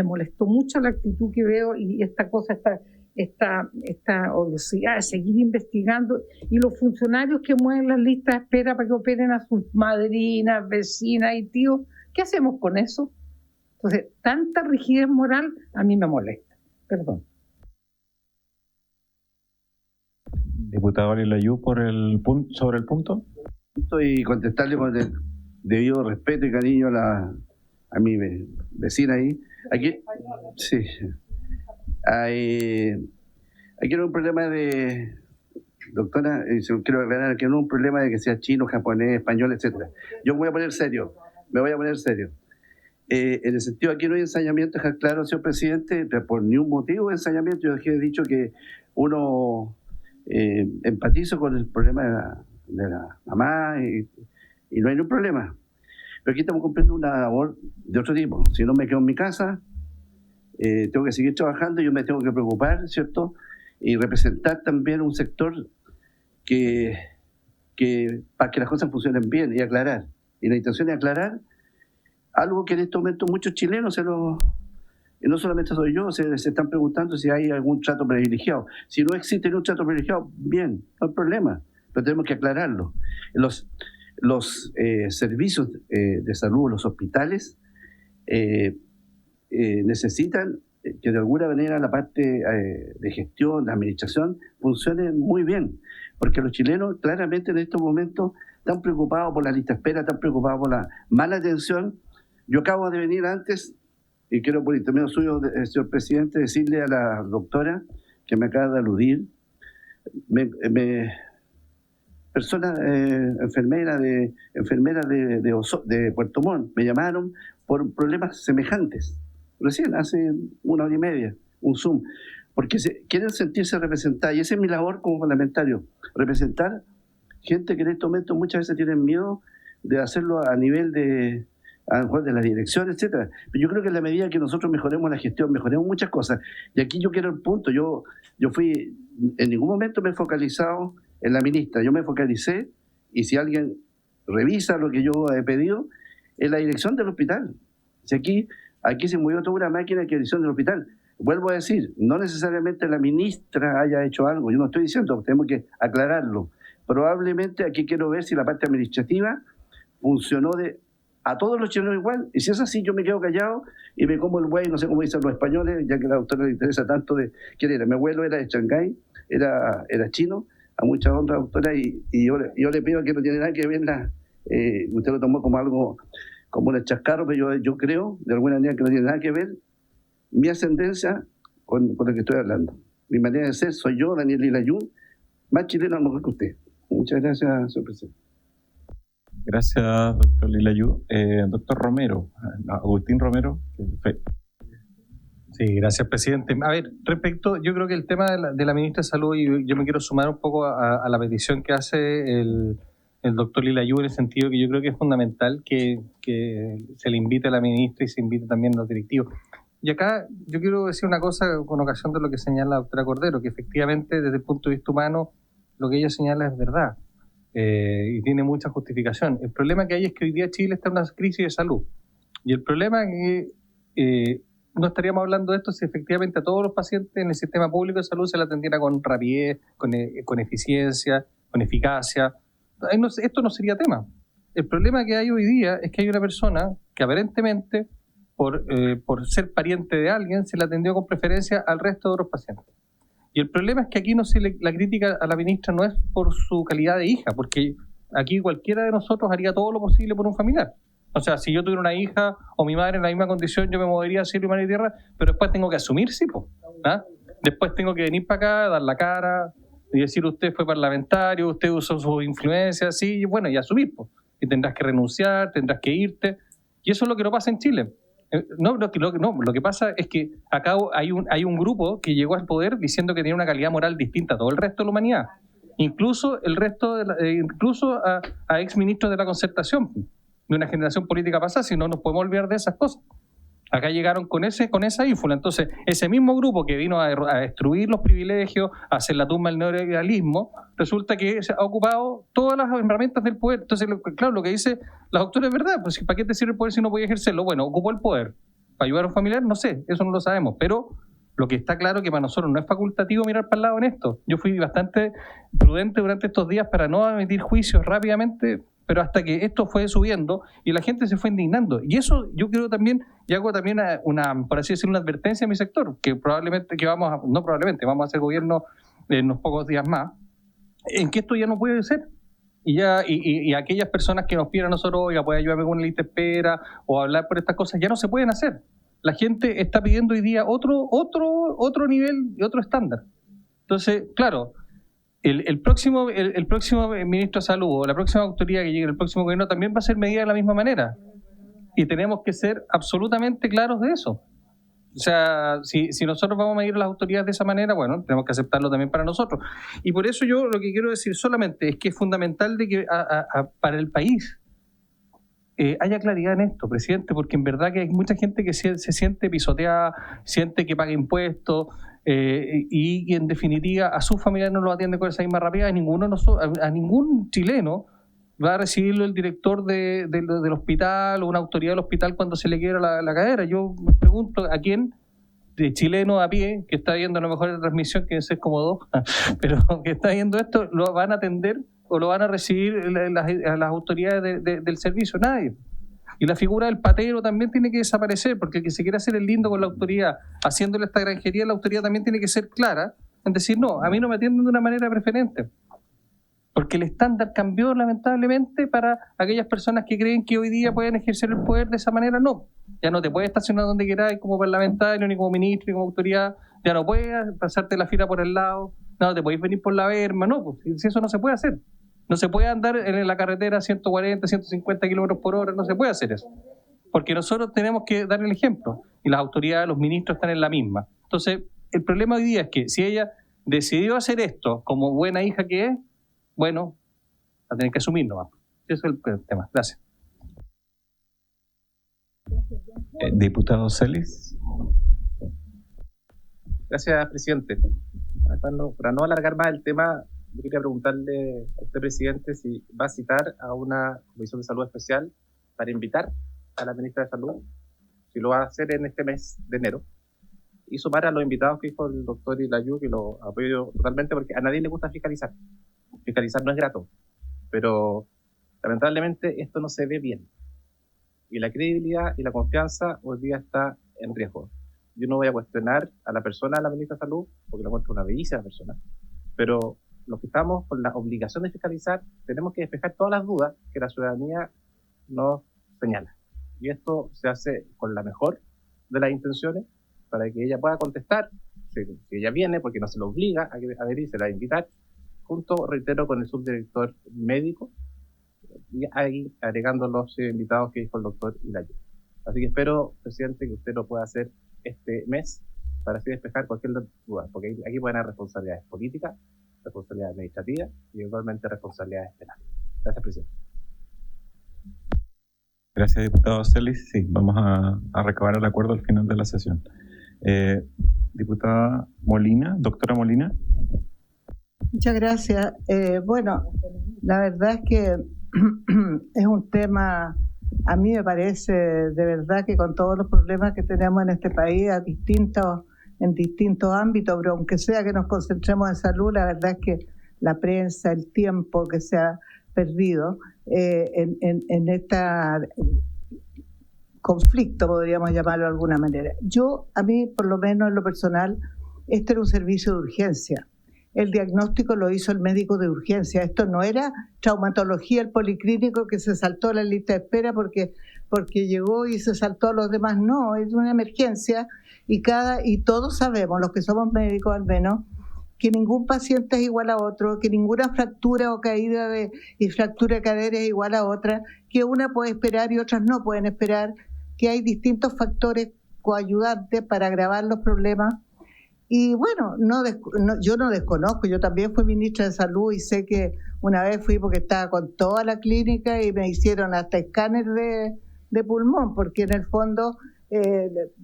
molestó mucho la actitud que veo y esta cosa, esta odiosidad de seguir investigando, y los funcionarios que mueven las listas de espera para que operen a sus madrinas, vecinas y tíos, ¿qué hacemos con eso? Entonces, tanta rigidez moral a mí me molesta. Perdón. Diputado Lilayú, sobre el punto. Y contestarle con el debido respeto y cariño a mi vecina ahí. Aquí, sí. Aquí no es un problema de, doctora, quiero aclarar que no es un problema de que sea chino, japonés, español, etcétera. Yo me voy a poner serio. En el sentido, aquí no hay ensañamiento, es claro, señor presidente, por ningún motivo de ensañamiento. Yo he dicho que uno empatizo con el problema de la mamá y no hay ningún problema. Pero aquí estamos cumpliendo una labor de otro tipo. Si no me quedo en mi casa, tengo que seguir trabajando, yo me tengo que preocupar, ¿cierto? Y representar también un sector que para que las cosas funcionen bien y aclarar. Y la intención es aclarar algo que en este momento muchos chilenos y no solamente soy yo, se están preguntando si hay algún trato privilegiado. Si no existe un trato privilegiado, bien, no hay problema, pero tenemos que aclararlo. Los servicios de salud, los hospitales, necesitan que de alguna manera la parte de gestión, de administración, funcione muy bien, porque los chilenos claramente en estos momentos están preocupados por la lista de espera, están preocupados por la mala atención. Yo acabo de venir antes, y quiero por intermedio suyo, señor presidente, decirle a la doctora que me acaba de aludir, personas, enfermeras de Puerto Montt, me llamaron por problemas semejantes, recién, hace 1 hora y media, un Zoom, porque quieren sentirse representadas, y esa es mi labor como parlamentario, representar gente que en este momento muchas veces tienen miedo de hacerlo a nivel de la dirección, etcétera. Pero yo creo que en la medida que nosotros mejoremos la gestión, mejoremos muchas cosas, y aquí yo quiero el punto, yo en ningún momento me he focalizado en la ministra, yo me focalicé, y si alguien revisa lo que yo he pedido, en la dirección del hospital. Si aquí se movió toda una máquina de dirección del hospital. Vuelvo a decir, no necesariamente la ministra haya hecho algo, yo no estoy diciendo, tenemos que aclararlo. Probablemente aquí quiero ver si la parte administrativa funcionó a todos los chilenos igual, y si es así yo me quedo callado y me como el güey, no sé cómo dicen los españoles, ya que a la doctora le interesa tanto de quién era. Mi abuelo era de Shanghái, era chino, a mucha honra, doctora, y yo le pido que no tiene nada que ver, usted lo tomó como algo, como un chascarro, pero yo creo, de alguna manera, que no tiene nada que ver mi ascendencia con lo que estoy hablando. Mi manera de ser, soy yo, Daniel Lilayú, más chileno a lo mejor que usted. Muchas gracias, señor presidente. Gracias, doctor Lilayú. Doctor Romero, Agustín Romero. Sí, gracias, presidente. A ver, yo creo que el tema de la ministra de Salud, y yo me quiero sumar un poco a la petición que hace el doctor Lilayú, en el sentido que yo creo que es fundamental que se le invite a la ministra y se invite también a los directivos. Y acá yo quiero decir una cosa con ocasión de lo que señala la doctora Cordero, que efectivamente desde el punto de vista humano lo que ella señala es verdad y tiene mucha justificación. El problema que hay es que hoy día Chile está en una crisis de salud. Y el problema es que no estaríamos hablando de esto si efectivamente a todos los pacientes en el sistema público de salud se le atendiera con rapidez, con eficiencia, con eficacia. Esto no sería tema. El problema que hay hoy día es que hay una persona que aparentemente, por ser pariente de alguien, se le atendió con preferencia al resto de otros pacientes. Y el problema es que aquí la crítica a la ministra no es por su calidad de hija, porque aquí cualquiera de nosotros haría todo lo posible por un familiar. O sea, si yo tuviera una hija o mi madre en la misma condición, yo me movería a cielo y mar y tierra, pero después tengo que asumir, sí, po, ¿ah? Después tengo que venir para acá, dar la cara y decir usted fue parlamentario, usted usó su influencia, sí, y bueno, y asumir, po. Y tendrás que renunciar, tendrás que irte. Y eso es lo que no pasa en Chile. Lo que pasa es que acá hay un grupo que llegó al poder diciendo que tiene una calidad moral distinta a todo el resto de la humanidad. Incluso a exministros de la Concertación, de una generación política pasada, si no nos podemos olvidar de esas cosas. Acá llegaron con esa ínfula. Entonces, ese mismo grupo que vino a destruir los privilegios, a hacer la tumba del neoliberalismo, resulta que se ha ocupado todas las herramientas del poder. Entonces, claro, lo que dice la doctora es verdad. Pues, ¿para qué te sirve el poder si no podías ejercerlo? Bueno, ocupó el poder. ¿Para ayudar a un familiar? No sé, eso no lo sabemos. Pero lo que está claro es que para nosotros no es facultativo mirar para el lado en esto. Yo fui bastante prudente durante estos días para no emitir juicios rápidamente, pero hasta que esto fue subiendo y la gente se fue indignando. Y eso yo creo también, y hago también por así decirlo, una advertencia a mi sector, que vamos a hacer gobierno en unos pocos días más, en que esto ya no puede ser. Y aquellas personas que nos piden a nosotros, oiga, puede ayudarme con una lista de espera o hablar por estas cosas, ya no se pueden hacer. La gente está pidiendo hoy día otro nivel y otro estándar. Entonces, claro, el próximo ministro de Salud o la próxima autoridad que llegue, el próximo gobierno, también va a ser medida de la misma manera. Y tenemos que ser absolutamente claros de eso. O sea, si nosotros vamos a medir a las autoridades de esa manera, bueno, tenemos que aceptarlo también para nosotros. Y por eso yo lo que quiero decir solamente es que es fundamental de que para el país haya claridad en esto, presidente, porque en verdad que hay mucha gente que se siente pisoteada, siente que paga impuestos, y en definitiva a sus familiares no lo atiende con esa misma rapidez. A ningún chileno va a recibirlo el director del hospital o una autoridad del hospital cuando se le quiebra la cadera. Yo me pregunto a quién de chileno a pie que está viendo a lo mejor la transmisión, que es como dos, pero que está viendo esto, lo van a atender o lo van a recibir las autoridades del servicio. Nadie. Y la figura del patero también tiene que desaparecer, porque el que se quiera hacer el lindo con la autoridad, haciéndole esta granjería, la autoridad también tiene que ser clara en decir, no, a mí no me atienden de una manera preferente. Porque el estándar cambió lamentablemente para aquellas personas que creen que hoy día pueden ejercer el poder de esa manera. No, ya no te puedes estacionar donde quieras como parlamentario, ni como ministro, ni como autoridad, ya no puedes pasarte la fila por el lado, no te podéis venir por la berma, no, pues si eso no se puede hacer. No se puede andar en la carretera a 140, 150 kilómetros por hora, no se puede hacer eso. Porque nosotros tenemos que dar el ejemplo y las autoridades, los ministros están en la misma. Entonces, el problema hoy día es que si ella decidió hacer esto como buena hija que es, bueno, va a tener que asumir nomás. Ese es el tema. Gracias. Diputado Celis. Gracias, presidente. Para no alargar más el tema, yo quería preguntarle a usted, presidente, si va a citar a una comisión de salud especial para invitar a la ministra de Salud, si lo va a hacer en este mes de enero, y sumar a los invitados que dijo el doctor Ilayu, que lo apoyo totalmente, porque a nadie le gusta fiscalizar. Fiscalizar no es grato, pero lamentablemente esto no se ve bien. Y la credibilidad y la confianza hoy día está en riesgo. Yo no voy a cuestionar a la persona de la ministra de Salud, porque lo encuentro una bellísima persona, pero los que estamos con la obligación de fiscalizar tenemos que despejar todas las dudas que la ciudadanía nos señala. Y esto se hace con la mejor de las intenciones para que ella pueda contestar, si ella viene, porque no se lo obliga a venir, se la va a invitar, junto, reitero, con el subdirector médico, y ahí agregando los invitados que dijo el doctor Ilayu. Así que espero, presidente, que usted lo pueda hacer este mes para así despejar cualquier duda, porque aquí pueden haber responsabilidades políticas, responsabilidades administrativas y igualmente responsabilidades penales. Gracias, presidente. Gracias, diputado Celis. Sí, vamos a recabar el acuerdo al final de la sesión. Diputada Molina, doctora Molina. Muchas gracias. Bueno, la verdad es que es un tema, a mí me parece de verdad que con todos los problemas que tenemos en este país en distintos ámbitos, pero aunque sea que nos concentremos en salud, la verdad es que la prensa, el tiempo que se ha perdido en este conflicto, podríamos llamarlo de alguna manera. A mí, por lo menos en lo personal, este era un servicio de urgencia. El diagnóstico lo hizo el médico de urgencia. Esto no era traumatología, el policlínico que se saltó la lista de espera porque llegó y se saltó a los demás. No, es una emergencia y todos sabemos, los que somos médicos al menos, que ningún paciente es igual a otro, que ninguna fractura o caída y fractura de cadera es igual a otra, que una puede esperar y otras no pueden esperar, que hay distintos factores coayudantes para agravar los problemas. Y bueno, yo no desconozco, yo también fui ministra de Salud y sé que una vez fui porque estaba con toda la clínica y me hicieron hasta escáner de pulmón, porque en el fondo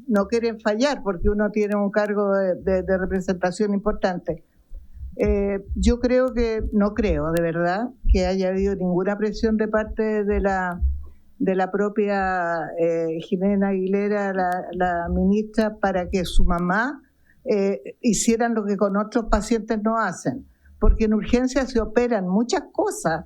no quieren fallar, porque uno tiene un cargo de representación importante. Yo no creo de verdad que haya habido ninguna presión de parte de la propia Jimena Aguilera, la ministra, para que su mamá hicieran lo que con otros pacientes no hacen, porque en urgencia se operan muchas cosas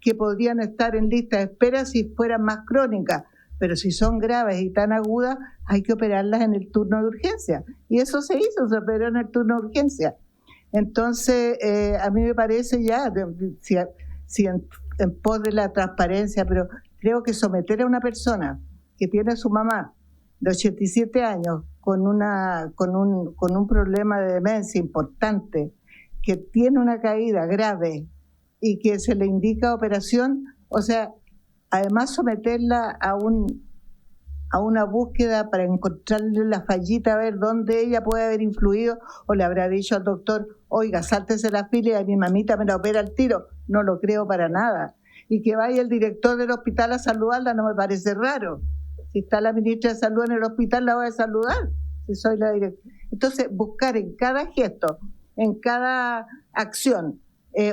que podrían estar en lista de espera si fueran más crónicas, pero si son graves y tan agudas hay que operarlas en el turno de urgencia, y eso se operó en el turno de urgencia. Entonces a mí me parece si en pos de la transparencia, pero creo que someter a una persona que tiene a su mamá de 87 años con un problema de demencia importante, que tiene una caída grave y que se le indica operación, o sea, además someterla a una búsqueda para encontrarle la fallita, a ver dónde ella puede haber influido, o le habrá dicho al doctor, oiga, sáltese la fila y a mi mamita me la opera al tiro. No lo creo para nada. Y que vaya el director del hospital a saludarla no me parece raro. Si está la ministra de Salud en el hospital, la voy a saludar, si soy la directora. Entonces, buscar en cada gesto, en cada acción,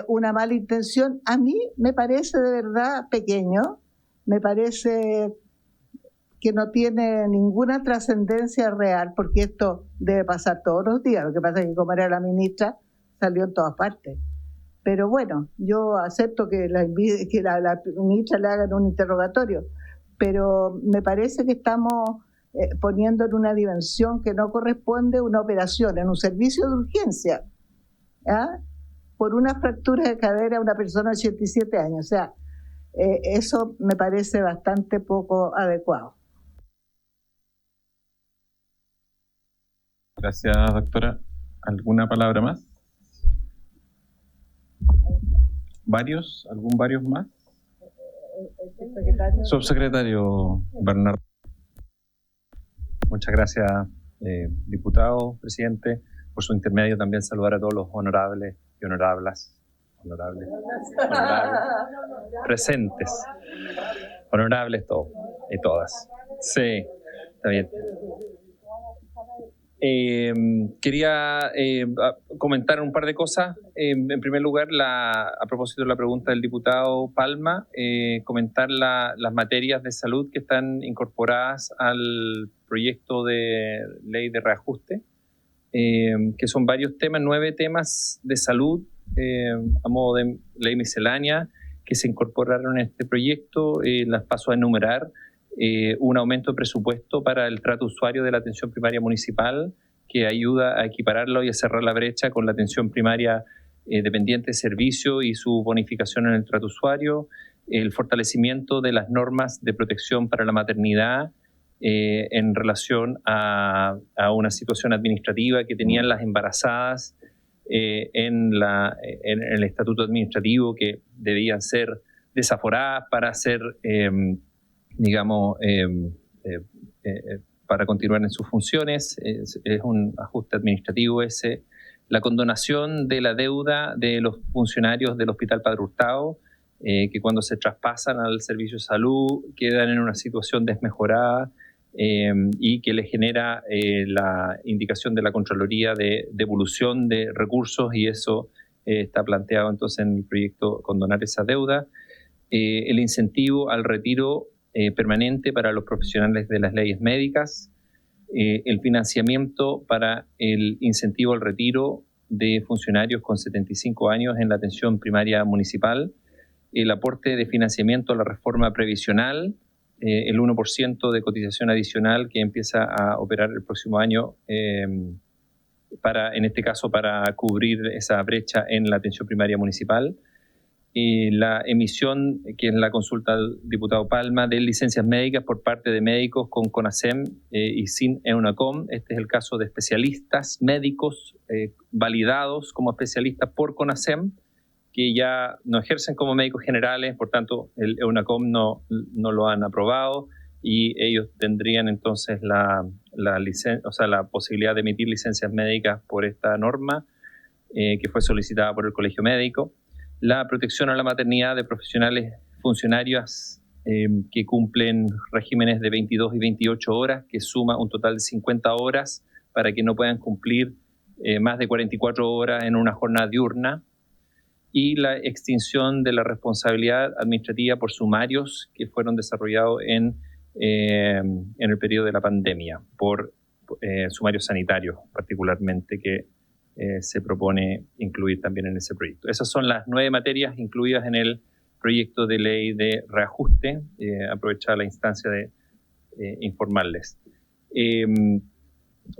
una mala intención, a mí me parece de verdad pequeño, me parece que no tiene ninguna trascendencia real, porque esto debe pasar todos los días. Lo que pasa es que como era la ministra, salió en todas partes. Pero bueno, yo acepto que la ministra le hagan un interrogatorio, pero me parece que estamos poniendo en una dimensión que no corresponde una operación en un servicio de urgencia, por una fractura de cadera a una persona de 87 años. O sea, eso me parece bastante poco adecuado. Gracias, doctora. ¿Alguna palabra más? ¿Algún varios más? Subsecretario Bernardo. Muchas gracias, diputado, presidente. Por su intermedio también saludar a todos los honorables y honorables presentes. Honorables todos y todas. Sí, está bien. Quería comentar un par de cosas. En primer lugar, a propósito de la pregunta del diputado Palma, comentar las materias de salud que están incorporadas al proyecto de ley de reajuste, que son varios temas, 9 temas de salud a modo de ley miscelánea que se incorporaron en este proyecto. Las paso a enumerar. Un aumento de presupuesto para el trato usuario de la atención primaria municipal, que ayuda a equipararlo y a cerrar la brecha con la atención primaria dependiente de servicio y su bonificación en el trato usuario. El fortalecimiento de las normas de protección para la maternidad en relación a una situación administrativa que tenían las embarazadas en el estatuto administrativo, que debían ser desaforadas para ser para continuar en sus funciones. Es un ajuste administrativo ese. La condonación de la deuda de los funcionarios del Hospital Padre Hurtado, que cuando se traspasan al servicio de salud quedan en una situación desmejorada y que le genera la indicación de la Contraloría de devolución de recursos, y eso está planteado entonces en el proyecto condonar esa deuda. El incentivo al retiro permanente para los profesionales de las leyes médicas, el financiamiento para el incentivo al retiro de funcionarios con 75 años en la atención primaria municipal, el aporte de financiamiento a la reforma previsional, el 1% de cotización adicional que empieza a operar el próximo año, en este caso para cubrir esa brecha en la atención primaria municipal, la emisión, que es la consulta del diputado Palma, de licencias médicas por parte de médicos con CONASEM y sin EUNACOM. Este es el caso de especialistas médicos validados como especialistas por CONASEM, que ya no ejercen como médicos generales, por tanto el EUNACOM no lo han aprobado, y ellos tendrían entonces la posibilidad de emitir licencias médicas por esta norma que fue solicitada por el Colegio Médico. La protección a la maternidad de profesionales funcionarios que cumplen regímenes de 22 y 28 horas, que suma un total de 50 horas para que no puedan cumplir más de 44 horas en una jornada diurna. Y la extinción de la responsabilidad administrativa por sumarios que fueron desarrollados en el periodo de la pandemia, por sumarios sanitarios particularmente, que se propone incluir también en ese proyecto. Esas son las 9 materias incluidas en el proyecto de ley de reajuste. Aprovechar la instancia de informarles.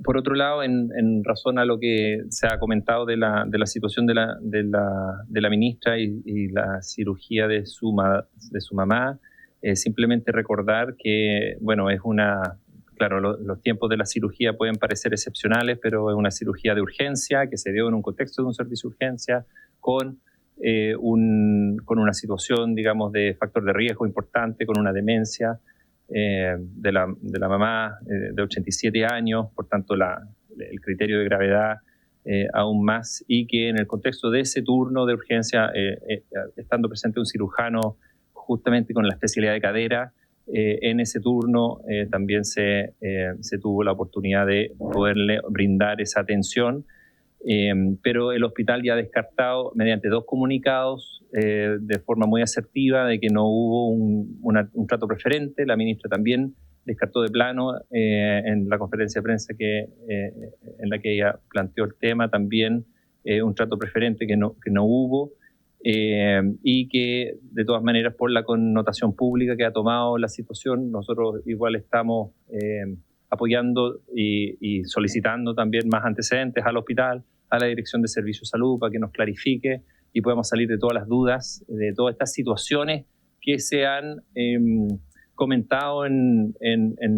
Por otro lado, en razón a lo que se ha comentado de la situación de la ministra y la cirugía de su mamá, simplemente recordar que, bueno, claro, los tiempos de la cirugía pueden parecer excepcionales, pero es una cirugía de urgencia que se dio en un contexto de un servicio de urgencia con una situación, digamos, de factor de riesgo importante, con una demencia de la mamá de 87 años, por tanto el criterio de gravedad aún más, y que en el contexto de ese turno de urgencia, estando presente un cirujano justamente con la especialidad de cadera, en ese turno también se tuvo la oportunidad de poderle brindar esa atención, pero el hospital ya ha descartado mediante 2 comunicados de forma muy asertiva de que no hubo un trato preferente. La ministra también descartó de plano en la conferencia de prensa en la que ella planteó el tema también un trato preferente que no hubo. Y que de todas maneras, por la connotación pública que ha tomado la situación, nosotros igual estamos apoyando y solicitando también más antecedentes al hospital, a la Dirección de Servicios de Salud, para que nos clarifique y podamos salir de todas las dudas, de todas estas situaciones que se han comentado en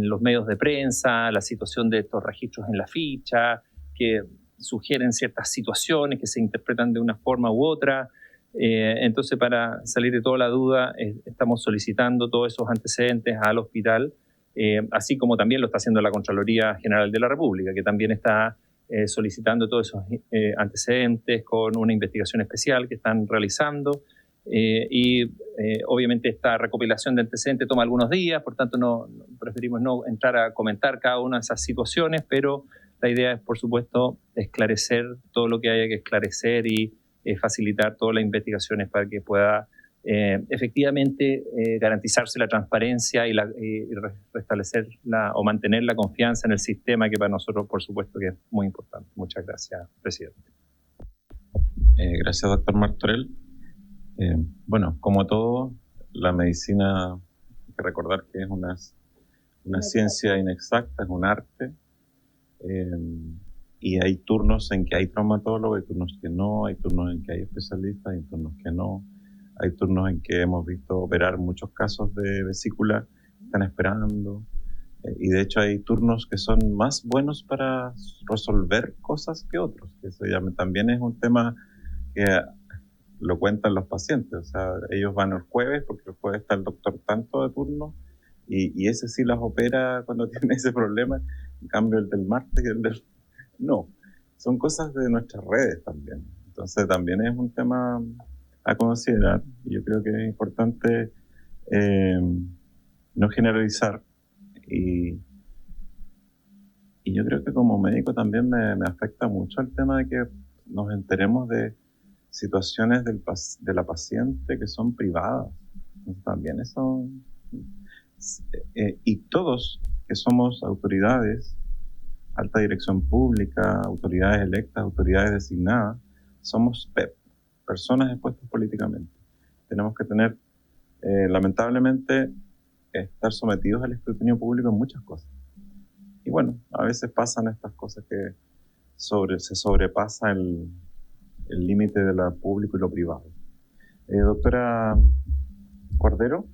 los medios de prensa, la situación de estos registros en la ficha, que sugieren ciertas situaciones que se interpretan de una forma u otra. Entonces, para salir de toda la duda, estamos solicitando todos esos antecedentes al hospital, así como también lo está haciendo la Contraloría General de la República, que también está solicitando todos esos antecedentes con una investigación especial que están realizando. Obviamente esta recopilación de antecedentes toma algunos días, por tanto preferimos no entrar a comentar cada una de esas situaciones, pero la idea es, por supuesto, esclarecer todo lo que haya que esclarecer y facilitar todas las investigaciones para que pueda efectivamente garantizarse la transparencia y restablecer o mantener la confianza en el sistema, que para nosotros, por supuesto, que es muy importante. Muchas gracias, presidente. Gracias, doctor Martorell. Bueno, como todo, la medicina, hay que recordar que es una ciencia inexacta, es un arte. Y hay turnos en que hay traumatólogos, hay turnos que no, hay turnos en que hay especialistas, hay turnos que no. Hay turnos en que hemos visto operar muchos casos de vesícula que están esperando. Y de hecho hay turnos que son más buenos para resolver cosas que otros. Eso ya también es un tema que lo cuentan los pacientes. O sea, ellos van el jueves porque el jueves está el doctor tanto de turno y ese sí las opera cuando tiene ese problema. En cambio el del martes y el del... No, son cosas de nuestras redes también. Entonces también es un tema a considerar. Yo creo que es importante no generalizar y yo creo que como médico también me afecta mucho el tema de que nos enteremos de situaciones de la paciente que son privadas. También eso... y todos que somos autoridades, alta dirección pública, autoridades electas, autoridades designadas, somos PEP, personas expuestas políticamente. Tenemos que tener, lamentablemente, estar sometidos al escrutinio público en muchas cosas. Y bueno, a veces pasan estas cosas que se sobrepasa el límite de lo público y lo privado. Doctora Cordero,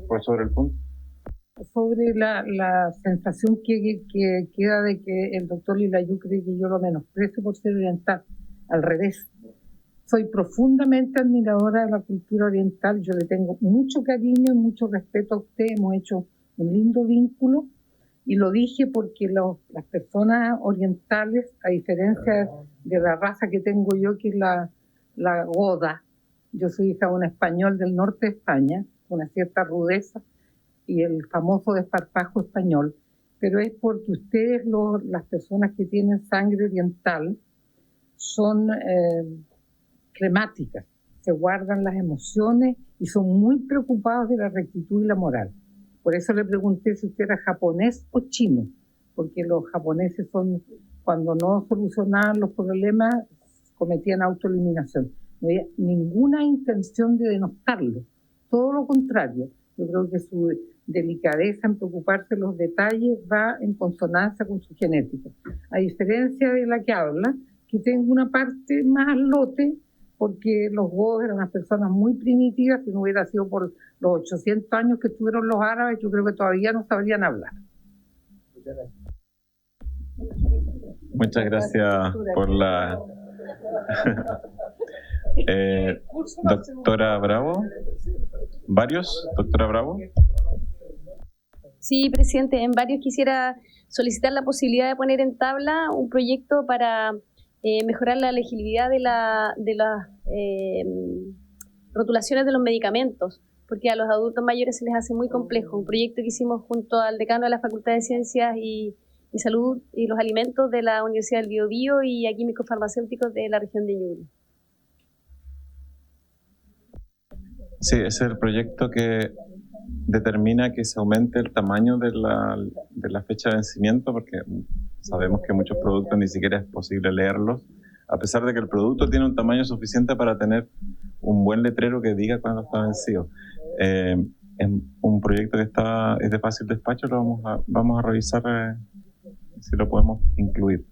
por sobre el punto. Sobre la sensación que queda de que el doctor Lilayú cree que yo lo menosprecio por ser oriental. Al revés, soy profundamente admiradora de la cultura oriental, yo le tengo mucho cariño y mucho respeto a usted, hemos hecho un lindo vínculo y lo dije porque las personas orientales, a diferencia de la raza que tengo yo, que es la goda, yo soy hija de un español del norte de España, una cierta rudeza, y el famoso desparpajo español, pero es porque ustedes, las personas que tienen sangre oriental, son flemáticas, se guardan las emociones y son muy preocupados de la rectitud y la moral. Por eso le pregunté si usted era japonés o chino, porque los japoneses cuando no solucionaban los problemas, cometían autoeliminación. No había ninguna intención de denostarlo, todo lo contrario. Yo creo que su delicadeza en preocuparse de los detalles va en consonancia con su genética. A diferencia de la que habla, que tengo una parte más al lote, porque los godos eran unas personas muy primitivas, si no hubiera sido por los 800 años que tuvieron los árabes, yo creo que todavía no sabrían hablar. Muchas gracias por la... doctora Bravo. ¿Varios? Doctora Bravo. Sí, presidente, en varios quisiera solicitar la posibilidad de poner en tabla un proyecto para mejorar la legibilidad de las rotulaciones de los medicamentos, porque a los adultos mayores se les hace muy complejo. Un proyecto que hicimos junto al decano de la Facultad de Ciencias y Salud y los Alimentos de la Universidad del Biobío y a químicos farmacéuticos de la región de Ñuble. Sí, ese es el proyecto que determina que se aumente el tamaño de la fecha de vencimiento, porque sabemos que muchos productos ni siquiera es posible leerlos, a pesar de que el producto tiene un tamaño suficiente para tener un buen letrero que diga cuándo está vencido. Es un proyecto que es de fácil despacho, lo vamos a revisar si lo podemos incluir.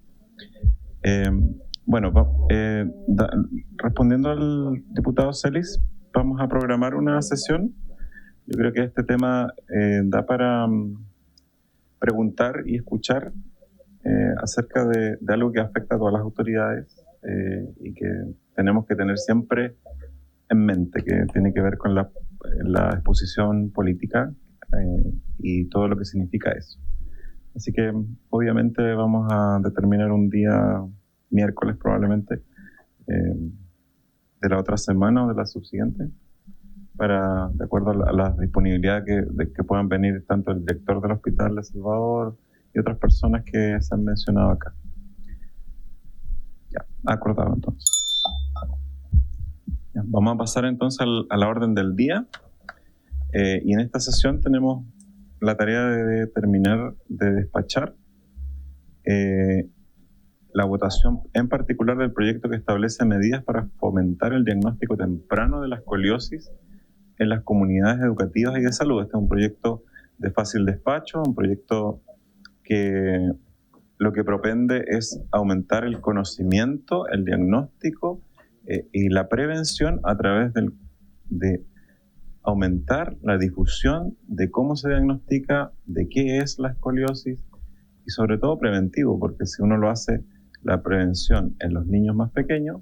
Respondiendo al diputado Celis, vamos a programar una sesión. Yo creo que este tema da para preguntar y escuchar acerca de algo que afecta a todas las autoridades y que tenemos que tener siempre en mente, que tiene que ver con la exposición política y todo lo que significa eso. Así que obviamente vamos a determinar un día, miércoles probablemente, de la otra semana o de la subsiguiente, de acuerdo a la disponibilidad que puedan venir tanto el director del Hospital de Salvador y otras personas que se han mencionado acá. Ya, acordado entonces. Ya, vamos a pasar entonces a la orden del día. Y en esta sesión tenemos la tarea de terminar de despachar la votación en particular del proyecto que establece medidas para fomentar el diagnóstico temprano de la escoliosis en las comunidades educativas y de salud. Este es un proyecto de fácil despacho, un proyecto que lo que propende es aumentar el conocimiento, el diagnóstico y la prevención a través de aumentar la difusión de cómo se diagnostica, de qué es la escoliosis y sobre todo preventivo, porque si uno lo hace la prevención en los niños más pequeños,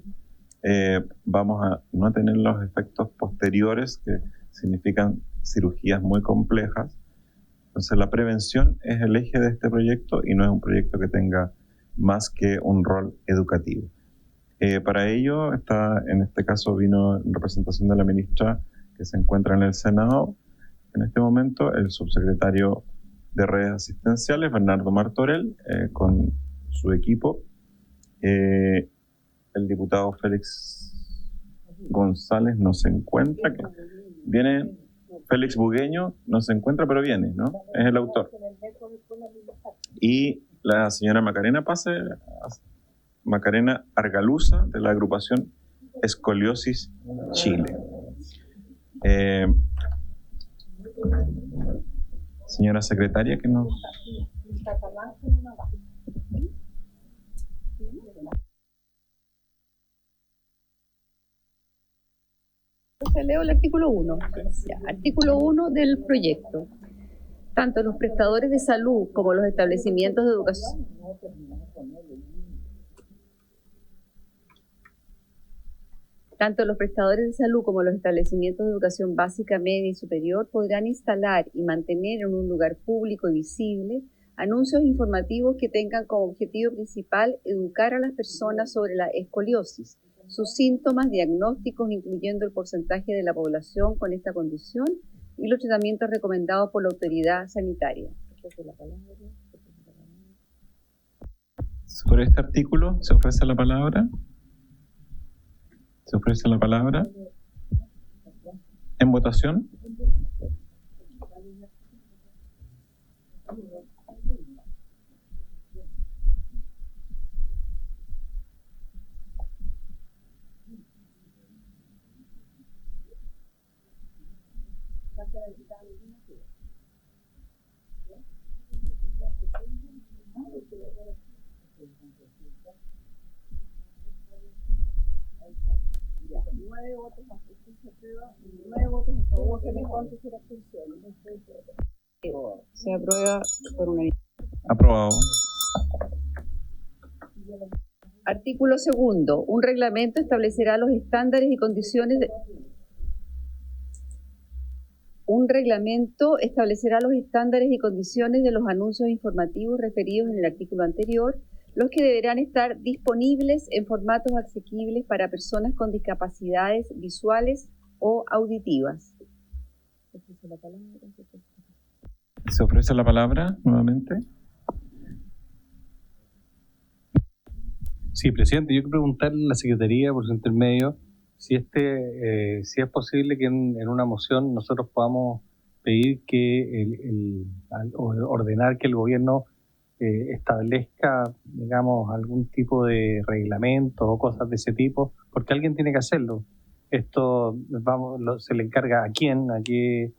vamos a no tener los efectos posteriores que significan cirugías muy complejas. Entonces la prevención es el eje de este proyecto y no es un proyecto que tenga más que un rol educativo. Para ello, en este caso vino en representación de la ministra que se encuentra en el Senado en este momento, el subsecretario de Redes Asistenciales, Bernardo Martorell, con su equipo, el diputado Félix González no se encuentra, viene Félix Bugueño, no se encuentra, pero viene, ¿no? Es el autor. Y la señora Macarena Argaluza, de la agrupación Escoliosis Chile. Señora secretaria, que nos... Entonces leo el artículo 1. Artículo 1 del proyecto. Tanto los prestadores de salud como los establecimientos de educación... Tanto los prestadores de salud como los establecimientos de educación básica, media y superior podrán instalar y mantener en un lugar público y visible anuncios informativos que tengan como objetivo principal educar a las personas sobre la escoliosis, sus síntomas, diagnósticos, incluyendo el porcentaje de la población con esta condición y los tratamientos recomendados por la autoridad sanitaria. Sobre este artículo se ofrece la palabra. Se ofrece la palabra en votación. Se aprueba por unanimidad. Aprobado. Artículo 2. Un reglamento establecerá los estándares y condiciones de... Un reglamento establecerá los estándares y condiciones de los anuncios informativos referidos en el artículo anterior, los que deberán estar disponibles en formatos asequibles para personas con discapacidades visuales o auditivas. Se ofrece la palabra nuevamente. Sí, presidente, yo quiero preguntarle a la Secretaría, por su intermedio, si es posible que en una moción nosotros podamos pedir que ordenar que el gobierno establezca, digamos, algún tipo de reglamento o cosas de ese tipo, porque alguien tiene que hacerlo. Esto se le encarga a quién, a qué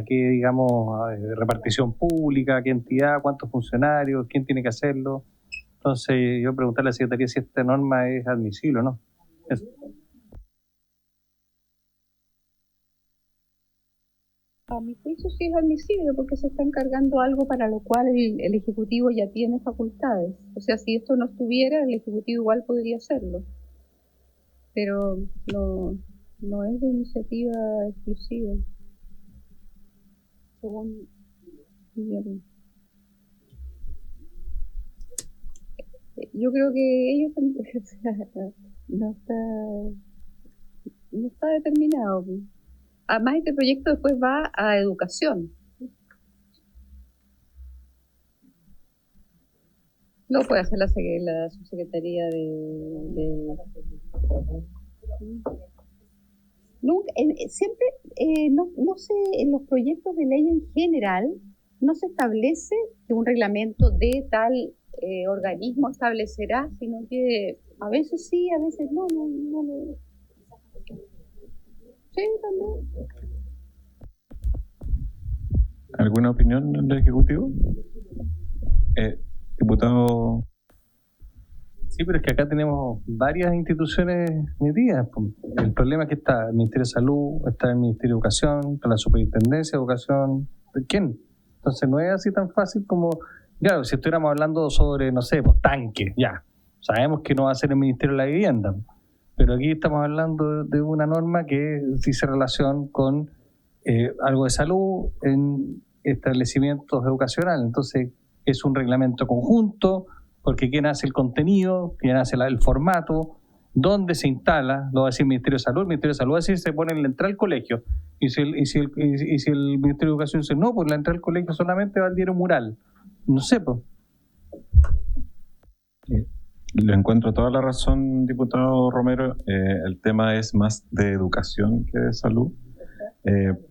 digamos, repartición pública, a qué entidad, cuántos funcionarios, quién tiene que hacerlo. Entonces, yo preguntarle a la Secretaría si esta norma es admisible o no. Eso. A mi juicio sí es admisible porque se está encargando algo para lo cual el Ejecutivo ya tiene facultades. O sea, si esto no estuviera, el Ejecutivo igual podría hacerlo. Pero no es de iniciativa exclusiva. Según yo creo que ellos no está determinado. Además, este proyecto después va a educación. Lo puede hacer la subsecretaría de... Nunca, siempre, no sé, en los proyectos de ley en general, no se establece que un reglamento de tal organismo establecerá, sino que a veces sí, a veces no. Sí, también. ¿Alguna opinión del Ejecutivo? Diputado. Sí, pero es que acá tenemos varias instituciones metidas. El problema es que está el Ministerio de Salud, está el Ministerio de Educación, está la Superintendencia de Educación. ¿Quién? Entonces no es así tan fácil como... Claro, si estuviéramos hablando sobre, no sé, pues tanques, ya. Sabemos que no va a ser el Ministerio de la Vivienda. Pero aquí estamos hablando de una norma que dice relación con algo de salud en establecimientos educacionales. Entonces, ¿es un reglamento conjunto porque quién hace el contenido, quién hace el formato, dónde se instala, lo va a decir el Ministerio de Salud. El Ministerio de Salud va a decir se pone en la entrada al colegio. Y si el Ministerio de Educación dice no, pues la entrada al colegio solamente va al diario mural. No sé, pues. Le encuentro toda la razón, diputado Romero. El tema es más de educación que de salud,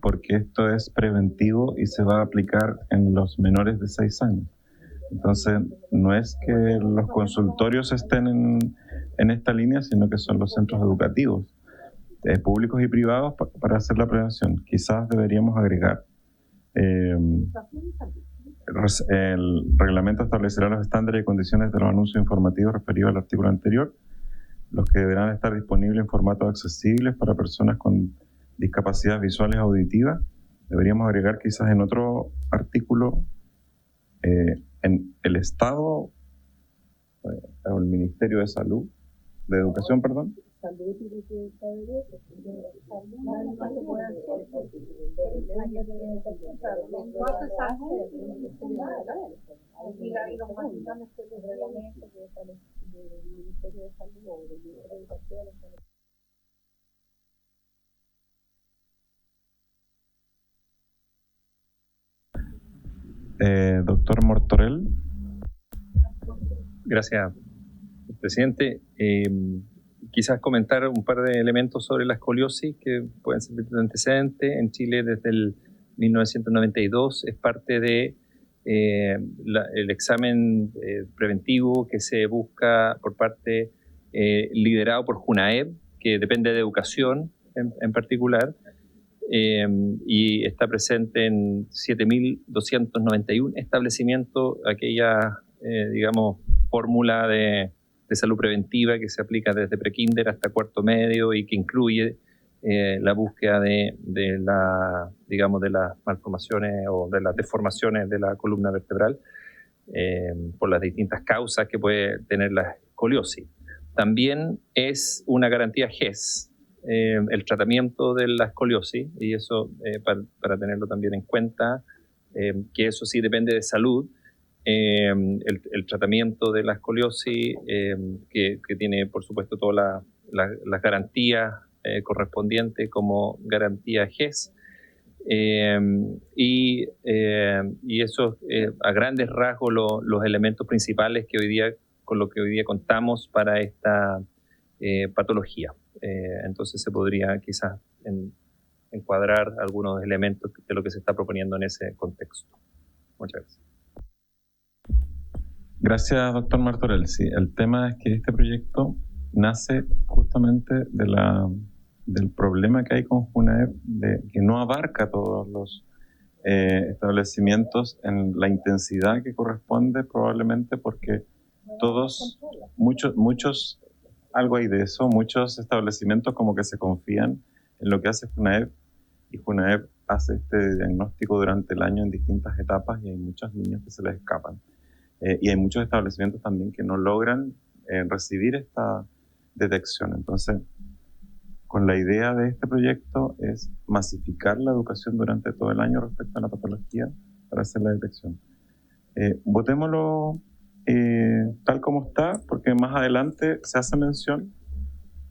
porque esto es preventivo y se va a aplicar en los menores de 6 años. Entonces, no es que los consultorios estén en esta línea, sino que son los centros educativos, públicos y privados, para hacer la prevención. Quizás deberíamos agregar el reglamento establecerá los estándares y condiciones de los anuncios informativos referidos al artículo anterior, los que deberán estar disponibles en formatos accesibles para personas con discapacidades visuales auditivas. Deberíamos agregar quizás en otro artículo en el Estado o el Ministerio de Salud, de Educación, perdón. Doctor Martorell. Gracias, presidente. Quizás comentar un par de elementos sobre la escoliosis que pueden servir de antecedente. En Chile desde el 1992 es parte de el examen preventivo que se busca por parte liderado por JUNAEB, que depende de educación en particular, y está presente en 7.291 establecimientos, aquella, digamos, fórmula de salud preventiva que se aplica desde prekinder hasta cuarto medio y que incluye la búsqueda de las malformaciones o de las deformaciones de la columna vertebral por las distintas causas que puede tener la escoliosis. También es una garantía GES el tratamiento de la escoliosis, y eso para tenerlo también en cuenta, que eso sí depende de salud. El tratamiento de la escoliosis que tiene por supuesto todas las garantías correspondientes como garantía GES, y eso a grandes rasgos los elementos principales con los que hoy día contamos para esta patología. Entonces se podría quizás encuadrar algunos elementos de lo que se está proponiendo en ese contexto. Muchas gracias. Gracias, doctor Martorell. Sí, el tema es que este proyecto nace justamente del problema que hay con JUNAEB, de que no abarca todos los establecimientos en la intensidad que corresponde, probablemente porque muchos, algo hay de eso, muchos establecimientos como que se confían en lo que hace JUNAEB, y JUNAEB hace este diagnóstico durante el año en distintas etapas y hay muchos niños que se les escapan. Y hay muchos establecimientos también que no logran recibir esta detección. Entonces, con la idea de este proyecto es masificar la educación durante todo el año respecto a la patología para hacer la detección. Votémoslo tal como está, porque más adelante se hace mención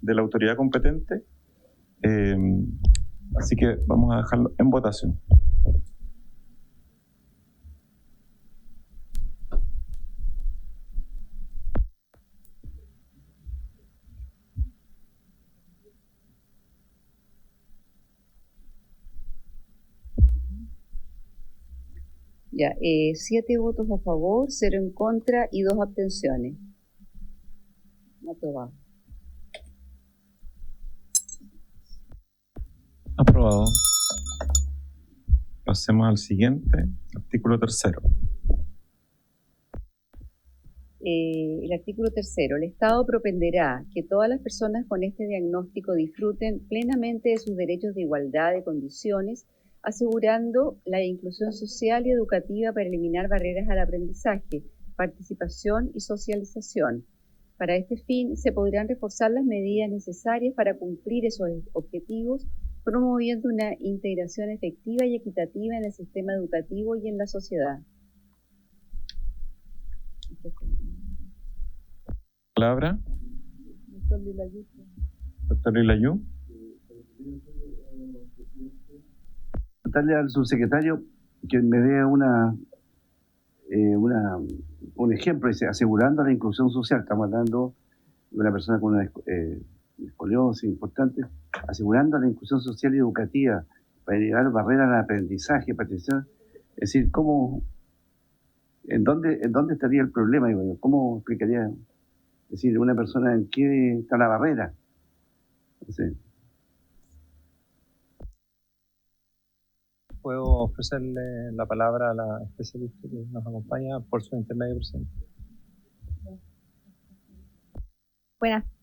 de la autoridad competente. Así que vamos a dejarlo en votación. Ya, 7 votos a favor, 0 en contra y 2 abstenciones. Aprobado. Aprobado. Pasemos al siguiente, artículo 3. El artículo 3. El Estado propenderá que todas las personas con este diagnóstico disfruten plenamente de sus derechos de igualdad de condiciones, asegurando la inclusión social y educativa para eliminar barreras al aprendizaje, participación y socialización. Para este fin, se podrán reforzar las medidas necesarias para cumplir esos objetivos, promoviendo una integración efectiva y equitativa en el sistema educativo y en la sociedad. palabra? Doctor Lilayú. Darle al subsecretario que me dé un ejemplo, dice, asegurando la inclusión social. Estamos hablando de una persona con una escoliosis importante, asegurando la inclusión social y educativa para llevar barreras al aprendizaje, es decir, ¿en dónde estaría el problema? ¿Cómo explicaría? Es decir, una persona, ¿en qué está la barrera? No sé. Puedo ofrecerle la palabra a la especialista que nos acompaña por su intermedio, presidente.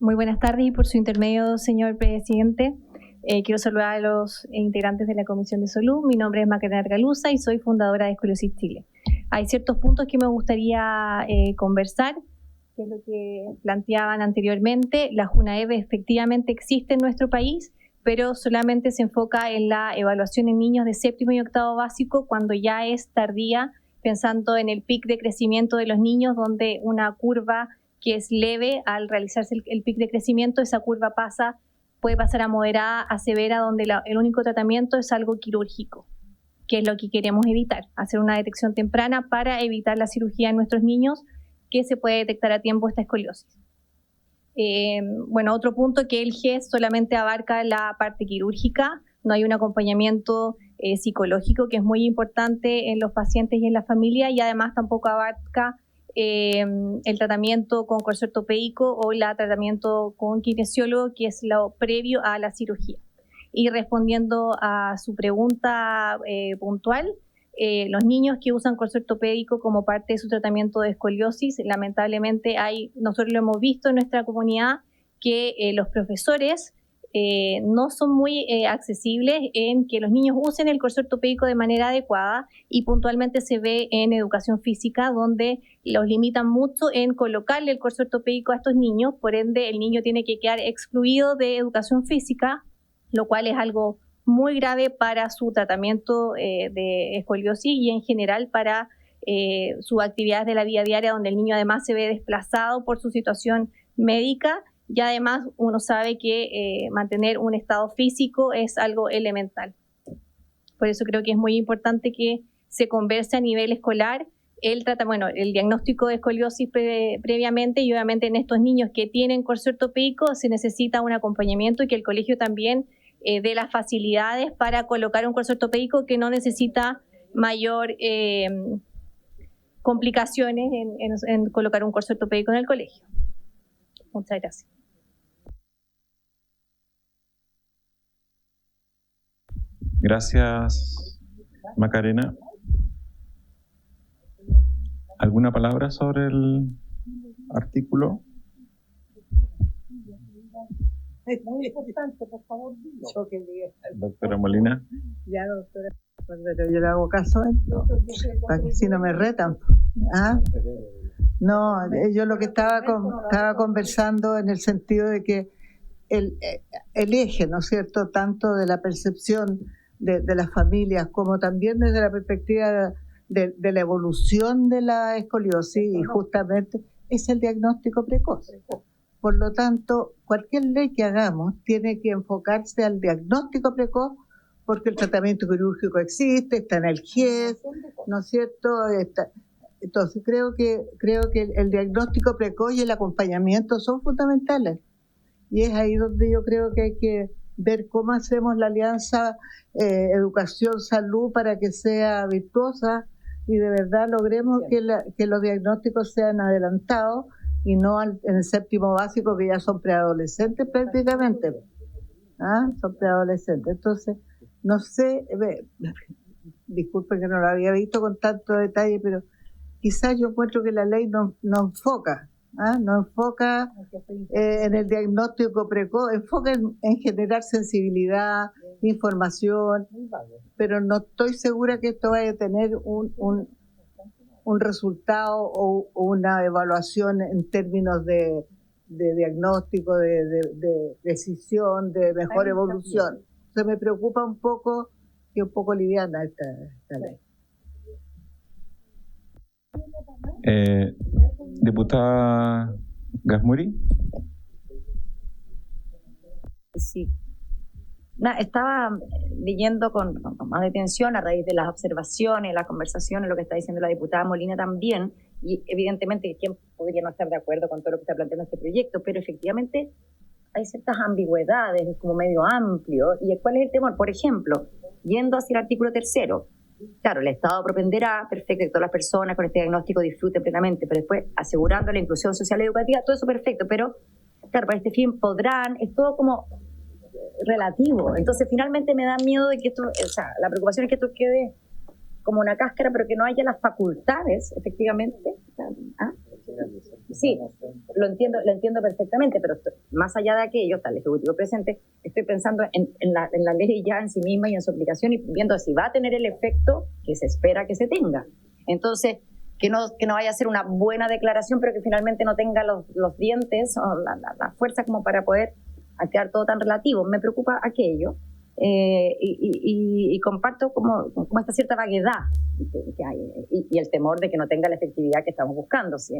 Muy buenas tardes y por su intermedio, señor presidente. Quiero saludar a los integrantes de la Comisión de Salud. Mi nombre es Macarena Argaluza y soy fundadora de Escoliosis Chile. Hay ciertos puntos que me gustaría conversar, que es lo que planteaban anteriormente. La JUNAEB efectivamente existe en nuestro país, pero solamente se enfoca en la evaluación en niños de séptimo y octavo básico cuando ya es tardía, pensando en el pic de crecimiento de los niños, donde una curva que es leve, al realizarse el pic de crecimiento, esa curva puede pasar a moderada, a severa, donde el único tratamiento es algo quirúrgico, que es lo que queremos evitar, hacer una detección temprana para evitar la cirugía en nuestros niños, que se puede detectar a tiempo esta escoliosis. Otro punto, que el GES solamente abarca la parte quirúrgica, no hay un acompañamiento psicológico, que es muy importante en los pacientes y en la familia, y además tampoco abarca el tratamiento con corsé ortopédico o el tratamiento con kinesiólogo, que es lo previo a la cirugía. Y respondiendo a su pregunta puntual, los niños que usan corsé ortopédico como parte de su tratamiento de escoliosis, lamentablemente nosotros lo hemos visto en nuestra comunidad, que los profesores no son muy accesibles en que los niños usen el corsé ortopédico de manera adecuada, y puntualmente se ve en educación física, donde los limitan mucho en colocarle el corsé ortopédico a estos niños. Por ende, el niño tiene que quedar excluido de educación física, lo cual es algo muy grave para su tratamiento de escoliosis y en general para sus actividades de la vida diaria, donde el niño además se ve desplazado por su situación médica, y además uno sabe que mantener un estado físico es algo elemental. Por eso creo que es muy importante que se converse a nivel escolar el diagnóstico de escoliosis previamente, y obviamente en estos niños que tienen corsé ortopédico se necesita un acompañamiento, y que el colegio también de las facilidades para colocar un corsé ortopédico que no necesita mayor complicaciones en colocar un corsé ortopédico en el colegio. Muchas gracias. Gracias, Macarena. ¿Alguna palabra sobre el artículo? Es muy importante, por favor. Doctora Molina. Ya, doctora, pero yo le hago caso a esto, para que si no me retan. ¿Ah? No, yo lo que estaba conversando en el sentido de que el eje, ¿no es cierto?, tanto de la percepción de las familias como también desde la perspectiva de la evolución de la escoliosis, y justamente es el diagnóstico precoz. Por lo tanto, cualquier ley que hagamos tiene que enfocarse al diagnóstico precoz, porque el tratamiento quirúrgico existe, está en el GES, ¿no es cierto? Entonces creo que el diagnóstico precoz y el acompañamiento son fundamentales. Y es ahí donde yo creo que hay que ver cómo hacemos la alianza educación-salud para que sea virtuosa y de verdad logremos que los diagnósticos sean adelantados, y no en el séptimo básico, que ya son preadolescentes prácticamente. Son preadolescentes. Entonces, no sé, disculpen que no lo había visto con tanto detalle, pero quizás yo encuentro que la ley no enfoca, no enfoca en el diagnóstico precoz, enfoca en generar sensibilidad, información, pero no estoy segura que esto vaya a tener un resultado o una evaluación en términos de diagnóstico, de decisión, de mejor evolución. Entonces me preocupa un poco, que es un poco liviana esta ley. Diputada Gasmuri. Sí. Estaba leyendo con más detención a raíz de las observaciones, las conversaciones, lo que está diciendo la diputada Molina también, y evidentemente quién podría no estar de acuerdo con todo lo que está planteando este proyecto, pero efectivamente hay ciertas ambigüedades, es como medio amplio. ¿Y cuál es el temor? Por ejemplo, yendo hacia el artículo 3º, claro, el Estado propenderá, perfecto, que todas las personas con este diagnóstico disfruten plenamente, pero después asegurando la inclusión social y educativa, todo eso perfecto, pero claro, para este fin podrán, es todo como relativo. Entonces finalmente me da miedo de que esto, o sea, la preocupación es que esto quede como una cáscara, pero que no haya las facultades, efectivamente. ¿Ah? Sí, lo entiendo perfectamente, pero más allá de aquello, está el Ejecutivo presente, estoy pensando en la ley ya en sí misma y en su aplicación y viendo si va a tener el efecto que se espera que se tenga. Entonces, que no vaya a ser una buena declaración, pero que finalmente no tenga los dientes o la fuerza como para poder quedar todo tan relativo. Me preocupa aquello. Y comparto como esta cierta vaguedad que hay y el temor de que no tenga la efectividad que estamos buscando. ¿Sí?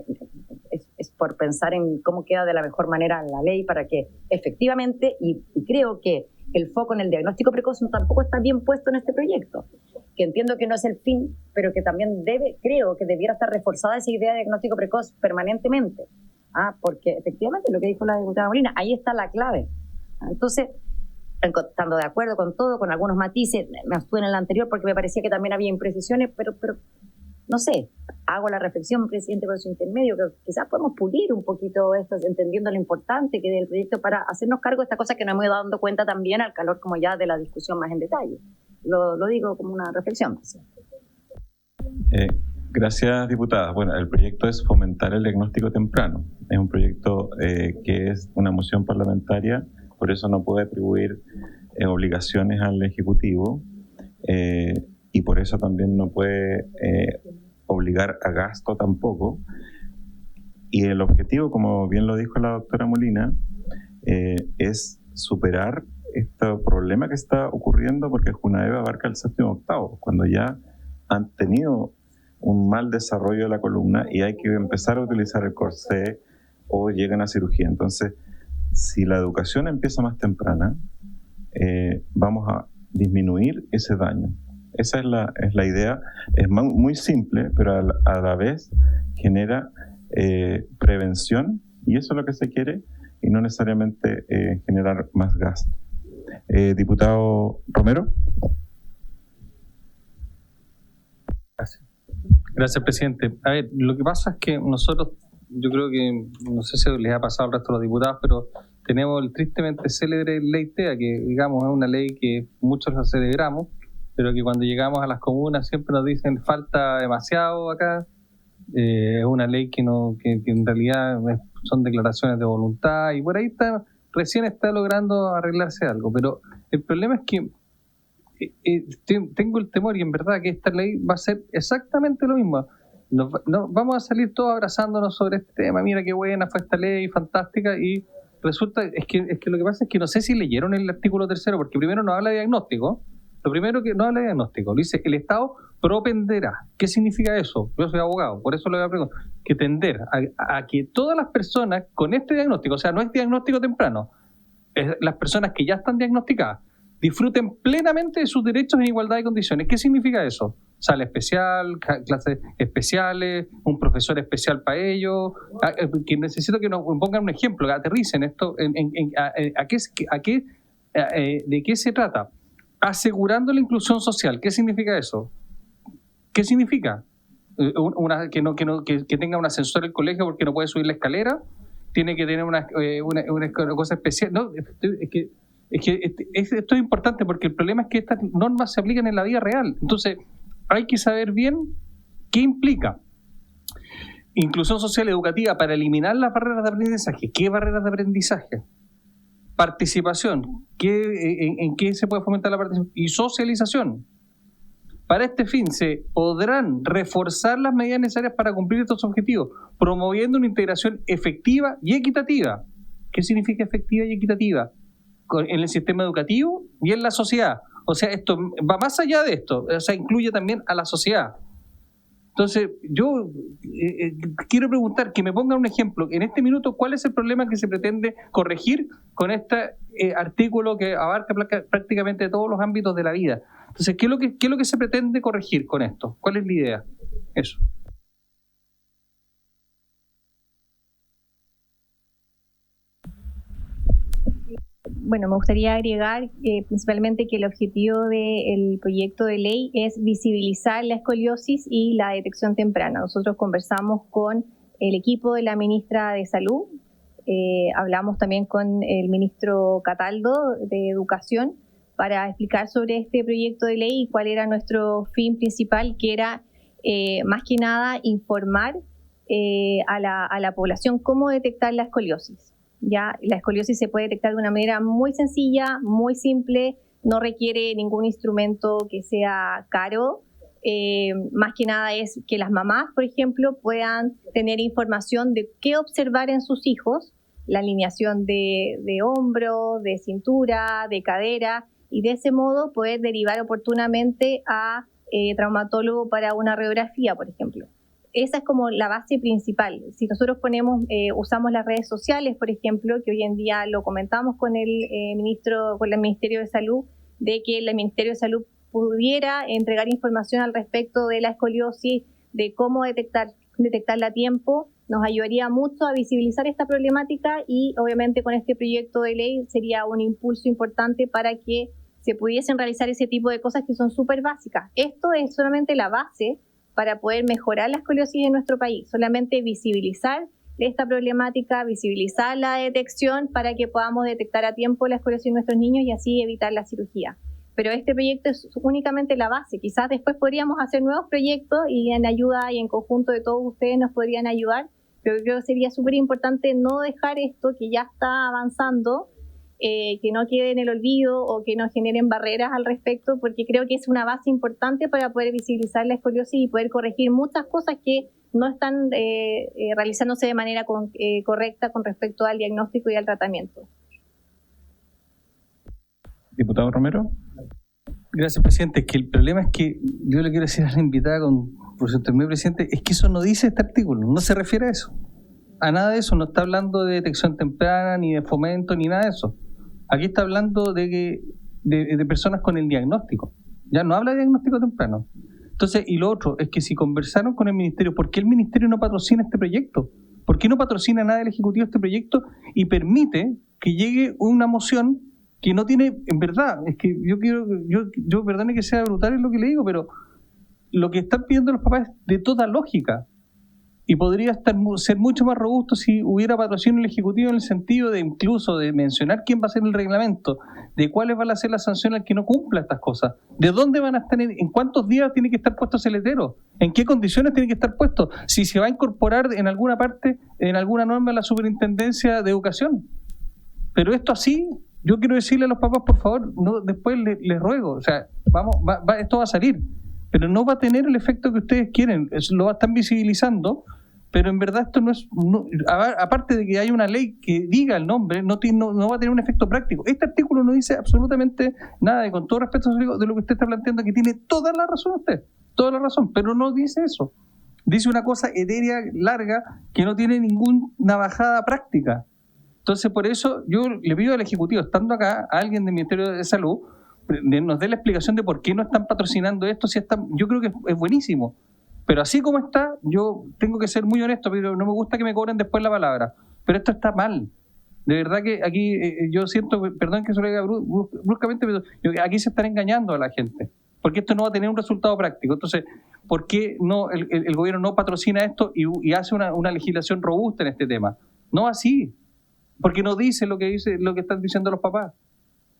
Es por pensar en cómo queda de la mejor manera la ley para que efectivamente, y creo que el foco en el diagnóstico precoz tampoco está bien puesto en este proyecto, que entiendo que no es el fin, pero que también creo que debiera estar reforzada esa idea de diagnóstico precoz permanentemente, porque efectivamente lo que dijo la diputada Molina, ahí está la clave. Entonces, estando de acuerdo con todo, con algunos matices, me abstuve en el anterior porque me parecía que también había imprecisiones, pero no sé, hago la reflexión, presidente, por su intermedio, que quizás podemos pulir un poquito esto, entendiendo lo importante que es el proyecto para hacernos cargo de esta cosa que nos hemos ido dando cuenta también al calor como ya de la discusión más en detalle. Lo digo como una reflexión. Gracias, diputada. Bueno, el proyecto es fomentar el diagnóstico temprano. Es un proyecto que es una moción parlamentaria, por eso no puede atribuir obligaciones al Ejecutivo y por eso también no puede obligar a gasto tampoco. Y el objetivo, como bien lo dijo la doctora Molina, es superar este problema que está ocurriendo porque Junaeve abarca el 7º octavo, cuando ya han tenido un mal desarrollo de la columna y hay que empezar a utilizar el corsé o llegan a cirugía. Entonces, si la educación empieza más temprana, vamos a disminuir ese daño. Esa es la idea. Es muy simple, pero a la vez genera prevención, y eso es lo que se quiere, y no necesariamente generar más gasto. Diputado Romero. Gracias, presidente. A ver, lo que pasa es que nosotros, yo creo que, no sé si les ha pasado al resto de los diputados, pero tenemos el tristemente célebre ley TEA, que digamos es una ley que muchos la celebramos, pero que cuando llegamos a las comunas siempre nos dicen falta demasiado acá. Es una ley que en realidad son declaraciones de voluntad y por ahí recién está logrando arreglarse algo, pero el problema es que tengo el temor, y en verdad que esta ley va a ser exactamente lo mismo. Vamos a salir todos abrazándonos sobre este tema. Mira qué buena fue esta ley, fantástica, y resulta es que lo que pasa es que no sé si leyeron el artículo 3º, porque primero no habla de diagnóstico. Lo primero que no habla de diagnóstico, lo dice: el Estado propenderá. ¿Qué significa eso? Yo soy abogado, por eso le voy a preguntar. Que tender a que todas las personas con este diagnóstico, o sea, no es diagnóstico temprano, es las personas que ya están diagnosticadas, disfruten plenamente de sus derechos en igualdad de condiciones. ¿Qué significa eso? Sala especial, clases especiales, un profesor especial para ellos. Que necesito que nos pongan un ejemplo, que aterricen esto. ¿De qué se trata? Asegurando la inclusión social. ¿Qué significa eso? ¿Qué significa? Que tenga un ascensor el colegio porque no puede subir la escalera. Tiene que tener una cosa especial. No, esto es importante porque el problema es que estas normas se aplican en la vida real. Entonces, hay que saber bien qué implica inclusión social educativa para eliminar las barreras de aprendizaje. ¿Qué barreras de aprendizaje? Participación. ¿En qué se puede fomentar la participación? Y socialización. Para este fin se podrán reforzar las medidas necesarias para cumplir estos objetivos, promoviendo una integración efectiva y equitativa. ¿Qué significa efectiva y equitativa? En el sistema educativo y en la sociedad. O sea, esto va más allá de esto, o sea, incluye también a la sociedad. Entonces, yo quiero preguntar, que me pongan un ejemplo, en este minuto, ¿cuál es el problema que se pretende corregir con este artículo que abarca prácticamente todos los ámbitos de la vida? Entonces, ¿qué es lo que se pretende corregir con esto? ¿Cuál es la idea? Eso. Bueno, me gustaría agregar principalmente que el objetivo del proyecto de ley es visibilizar la escoliosis y la detección temprana. Nosotros conversamos con el equipo de la ministra de Salud, hablamos también con el ministro Cataldo de Educación para explicar sobre este proyecto de ley y cuál era nuestro fin principal, que era más que nada informar a la población cómo detectar la escoliosis. Ya la escoliosis se puede detectar de una manera muy sencilla, muy simple, no requiere ningún instrumento que sea caro. Más que nada es que las mamás, por ejemplo, puedan tener información de qué observar en sus hijos, la alineación de hombro, de cintura, de cadera, y de ese modo poder derivar oportunamente a traumatólogo para una radiografía, por ejemplo. Esa es como la base principal. Si nosotros usamos las redes sociales, por ejemplo, que hoy en día lo comentamos con el Ministerio de Salud, de que el Ministerio de Salud pudiera entregar información al respecto de la escoliosis, de cómo detectarla a tiempo, nos ayudaría mucho a visibilizar esta problemática y obviamente con este proyecto de ley sería un impulso importante para que se pudiesen realizar ese tipo de cosas que son súper básicas. Esto es solamente la base para poder mejorar la escoliosis en nuestro país, solamente visibilizar esta problemática, visibilizar la detección para que podamos detectar a tiempo la escoliosis en nuestros niños y así evitar la cirugía. Pero este proyecto es únicamente la base. Quizás después podríamos hacer nuevos proyectos y en ayuda y en conjunto de todos ustedes nos podrían ayudar, pero creo que sería súper importante no dejar esto que ya está avanzando, que no quede en el olvido o que no generen barreras al respecto, porque creo que es una base importante para poder visibilizar la escoliosis y poder corregir muchas cosas que no están realizándose de manera correcta con respecto al diagnóstico y al tratamiento. Diputado Romero. Gracias, presidente. Es que el problema es que yo le quiero decir a la invitada, por su intermedio, presidente, es que eso no dice este artículo, no se refiere a eso. A nada de eso, no está hablando de detección temprana, ni de fomento, ni nada de eso. Aquí está hablando de personas con el diagnóstico. Ya no habla de diagnóstico temprano. Entonces, y lo otro es que si conversaron con el Ministerio, ¿por qué el Ministerio no patrocina este proyecto? ¿Por qué no patrocina nada del Ejecutivo este proyecto y permite que llegue una moción que no tiene, en verdad, es que yo perdone que sea brutal en lo que le digo, pero lo que están pidiendo los papás es de toda lógica. Y podría ser mucho más robusto si hubiera patrocinio el Ejecutivo en el sentido de incluso de mencionar quién va a ser el reglamento, de cuáles van a ser las sanciones al que no cumpla estas cosas, de dónde van a estar, en cuántos días tiene que estar puesto ese letrero, en qué condiciones tiene que estar puesto, si se va a incorporar en alguna parte, en alguna norma, la Superintendencia de Educación. Pero esto así, yo quiero decirle a los papás, por favor, no, después les ruego, o sea, esto va a salir, pero no va a tener el efecto que ustedes quieren, lo están visibilizando. Pero en verdad esto aparte de que hay una ley que diga el nombre, no va a tener un efecto práctico. Este artículo no dice absolutamente nada, y con todo respeto de lo que usted está planteando, que tiene toda la razón usted, toda la razón, pero no dice eso. Dice una cosa etérea, larga, que no tiene ninguna bajada práctica. Entonces, por eso yo le pido al Ejecutivo, estando acá, a alguien del Ministerio de Salud, nos dé la explicación de por qué no están patrocinando esto. Yo creo que es buenísimo. Pero así como está, yo tengo que ser muy honesto, pero no me gusta que me cobren después la palabra. Pero esto está mal. De verdad que aquí yo siento, perdón que se lo diga bruscamente, pero aquí se están engañando a la gente. Porque esto no va a tener un resultado práctico. Entonces, ¿por qué no el gobierno no patrocina esto y hace una legislación robusta en este tema? No así. Porque no dice lo que están diciendo los papás.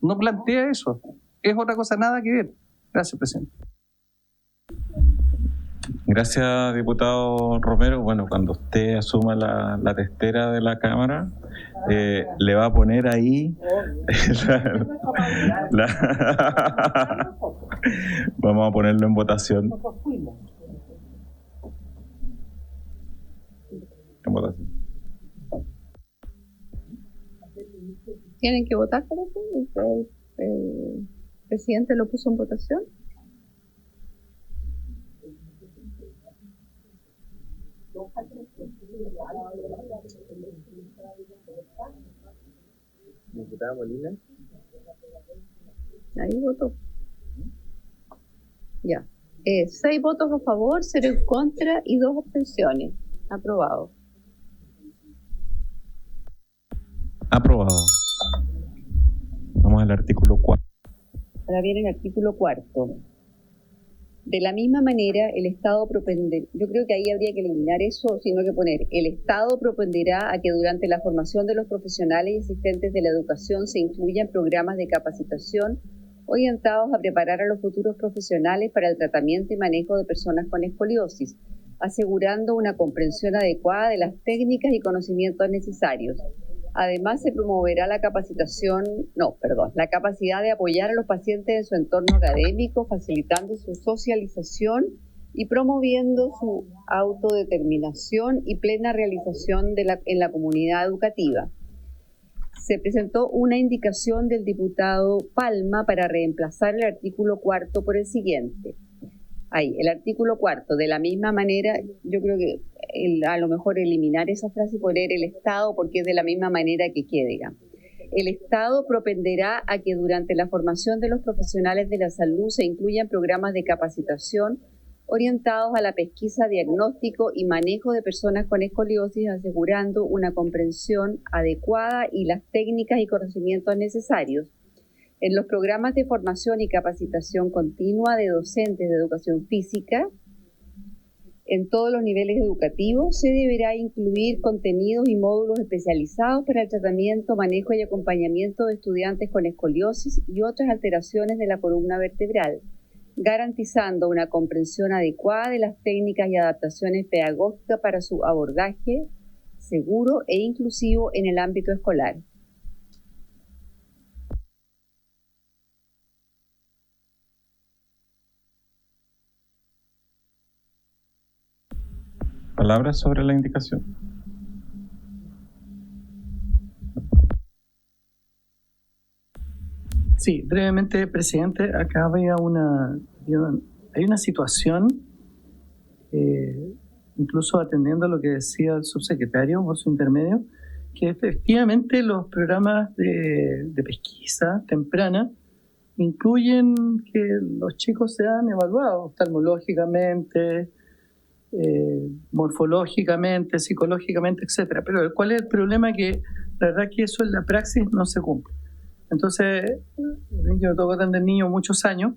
No plantea eso. Es otra cosa, nada que ver. Gracias, presidente. Gracias, diputado Romero. Bueno, cuando usted asuma la testera de la Cámara, le va a poner ahí vamos a ponerlo en votación. ¿Tienen que votar por eso? ¿El presidente lo puso en votación? diputada Molina. Ahí votó. Ya. 6 votos a favor, 0 en contra y 2 abstenciones. Aprobado. Aprobado. Vamos al artículo 4. Ahora viene el artículo 4. De la misma manera, el Estado propenderá, yo creo que ahí habría que eliminar eso, sino que poner, el Estado propenderá a que durante la formación de los profesionales y asistentes de la educación se incluyan programas de capacitación orientados a preparar a los futuros profesionales para el tratamiento y manejo de personas con escoliosis, asegurando una comprensión adecuada de las técnicas y conocimientos necesarios. Además, se promoverá la capacidad de apoyar a los pacientes en su entorno académico, facilitando su socialización y promoviendo su autodeterminación y plena realización en la comunidad educativa. Se presentó una indicación del diputado Palma para reemplazar el artículo 4 por el siguiente. Ahí, el artículo 4, de la misma manera, yo creo que a lo mejor eliminar esa frase y poner el Estado, porque es de la misma manera que quede. El Estado propenderá a que durante la formación de los profesionales de la salud se incluyan programas de capacitación orientados a la pesquisa, diagnóstico y manejo de personas con escoliosis, asegurando una comprensión adecuada y las técnicas y conocimientos necesarios. En los programas de formación y capacitación continua de docentes de educación física, en todos los niveles educativos, se deberá incluir contenidos y módulos especializados para el tratamiento, manejo y acompañamiento de estudiantes con escoliosis y otras alteraciones de la columna vertebral, garantizando una comprensión adecuada de las técnicas y adaptaciones pedagógicas para su abordaje seguro e inclusivo en el ámbito escolar. ¿Palabras sobre la indicación? Sí, brevemente, presidente, acá había hay una situación, incluso atendiendo a lo que decía el subsecretario o su intermedio, que efectivamente los programas de pesquisa temprana incluyen que los chicos sean evaluados oftalmológicamente, morfológicamente, psicológicamente, etcétera. Pero ¿cuál es el problema? Que la verdad que eso en la praxis no se cumple. Entonces, yo me tocó atender niños muchos años,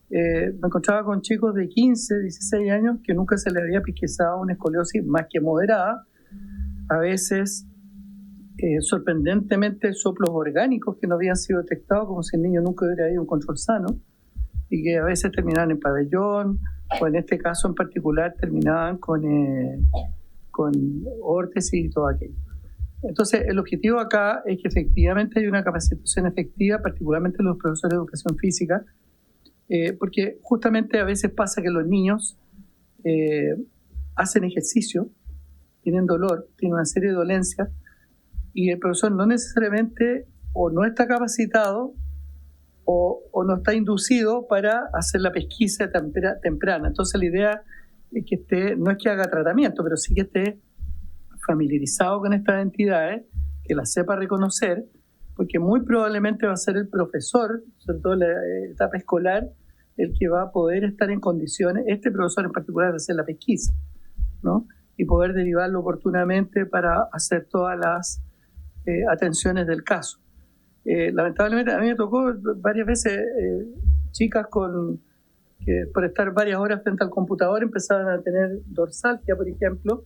me encontraba con chicos de 15, 16 años que nunca se les había pesquisado una escoliosis más que moderada, a veces sorprendentemente soplos orgánicos que no habían sido detectados, como si el niño nunca hubiera ido a un control sano, y que a veces terminaban en pabellón, o en este caso en particular terminaban con órtesis y todo aquello. Entonces, el objetivo acá es que efectivamente hay una capacitación efectiva, particularmente los profesores de educación física, porque justamente a veces pasa que los niños hacen ejercicio, tienen dolor, tienen una serie de dolencias, y el profesor no necesariamente o no está capacitado o no está inducido para hacer la pesquisa temprana. Entonces la idea es que no es que haga tratamiento, pero sí que esté familiarizado con estas entidades, que las sepa reconocer, porque muy probablemente va a ser el profesor, sobre todo en la etapa escolar, el que va a poder estar en condiciones, este profesor en particular, de hacer la pesquisa, ¿no? Y poder derivarlo oportunamente para hacer todas las atenciones del caso. Lamentablemente a mí me tocó varias veces chicas que por estar varias horas frente al computador empezaban a tener dorsalgia, por ejemplo,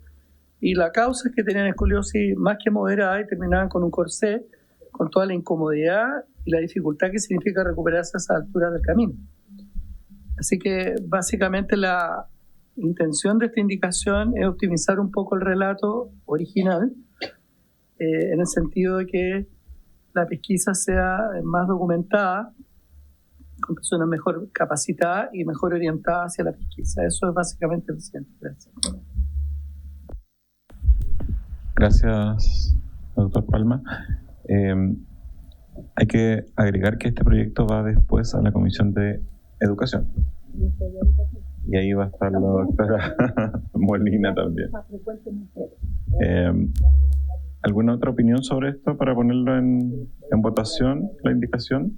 y la causa es que tenían escoliosis más que moderada y terminaban con un corsé, con toda la incomodidad y la dificultad que significa recuperarse a esa altura del camino. Así que básicamente la intención de esta indicación es optimizar un poco el relato original, en el sentido de que la pesquisa sea más documentada, con personas mejor capacitadas y mejor orientadas hacia la pesquisa. Eso es básicamente el presidente. Gracias. Gracias, doctor Palma. Hay que agregar que este proyecto va después a la Comisión de Educación. Y ahí va a estar la doctora Molina también. ¿Alguna otra opinión sobre esto para ponerlo en votación, la indicación?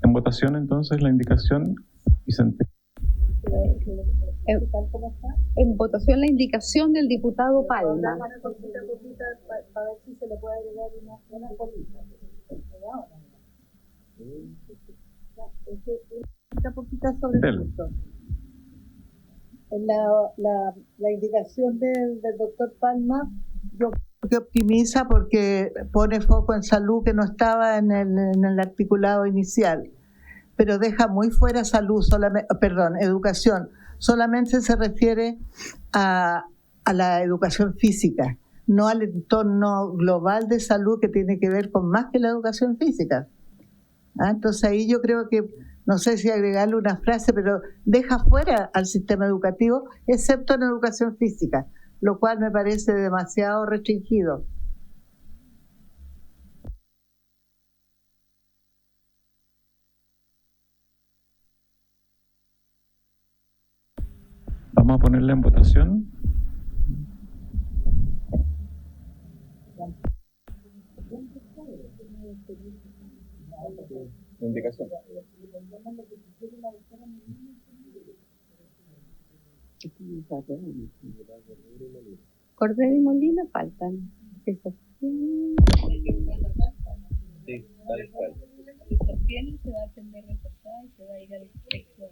En votación, entonces, la indicación, Vicente. En votación la indicación del diputado Palma. Para ver si se le puede agregar una colita. Una poquita sobre el punto. En la indicación del doctor Palma, yo creo que optimiza porque pone foco en salud que no estaba en el articulado inicial, pero deja muy fuera salud, educación. Solamente se refiere a la educación física, no al entorno global de salud que tiene que ver con más que la educación física. Entonces ahí yo creo que, no sé si agregarle una frase, pero deja fuera al sistema educativo, excepto en educación física, lo cual me parece demasiado restringido. Vamos a ponerla en votación. Indicación. Cordero y Molina faltan. Sí, tal cual. Se va a atender reportada y se va a ir al texto.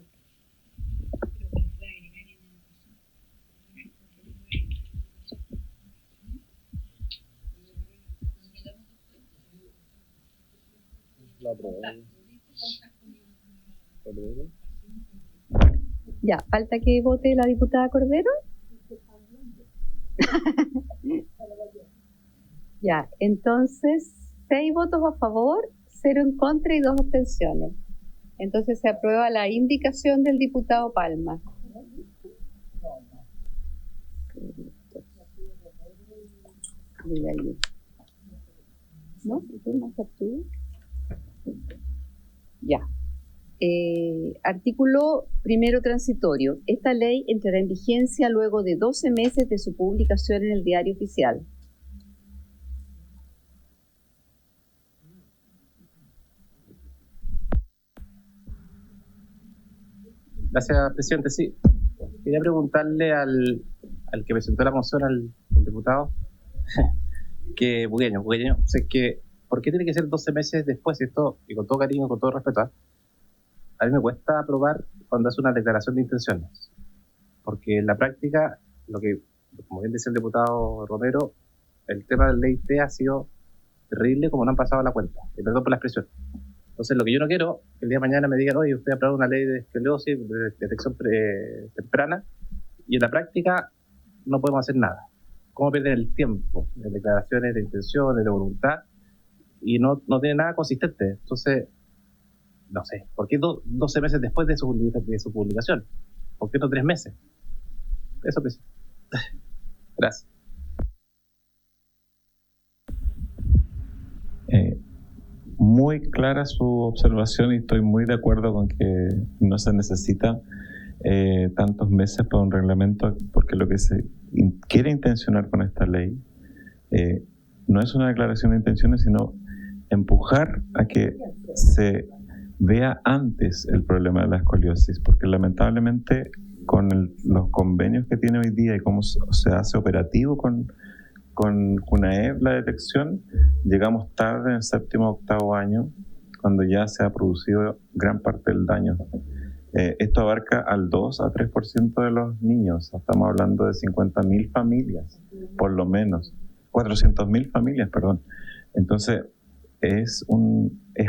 Ya, falta que vote la diputada Cordero. Ya, entonces 6 votos a favor, 0 en contra y 2 abstenciones. Entonces se aprueba la indicación del diputado Palma. ¿No? ¿Quién más actúa? Ya. Artículo primero transitorio. Esta ley entrará en vigencia luego de 12 meses de su publicación en el Diario Oficial. Gracias, presidente. Sí, quería preguntarle al que presentó la moción, al diputado, que Bugueño, o sea, que, ¿por qué tiene que ser 12 meses después? Esto, y con todo cariño, con todo respeto, a mí me cuesta aprobar cuando es una declaración de intenciones, porque en la práctica, como bien dice el diputado Romero, el tema de la ley T ha sido terrible como no han pasado la cuenta, y perdón por la expresión. Entonces, lo que yo no quiero, que el día de mañana me digan, oye, usted ha aprobado una ley de esclerosis, de detección temprana, y en la práctica no podemos hacer nada. ¿Cómo perder el tiempo en declaraciones de intenciones, de voluntad, y no tiene nada consistente? Entonces, no sé, ¿por qué 12 meses después de su publicación? ¿Por qué no 3 meses? Eso que sí. Gracias. Muy clara su observación y estoy muy de acuerdo con que no se necesita tantos meses para un reglamento, porque lo que se quiere intencionar con esta ley no es una declaración de intenciones, sino empujar a que se vea antes el problema de la escoliosis, porque lamentablemente con los convenios que tiene hoy día y cómo se hace operativo con CUNAEV la detección, llegamos tarde en el 7º o 8º año, cuando ya se ha producido gran parte del daño. Esto abarca al 2 a 3% de los niños. Estamos hablando de 50.000 familias, por lo menos. 400.000 familias, perdón. Entonces, es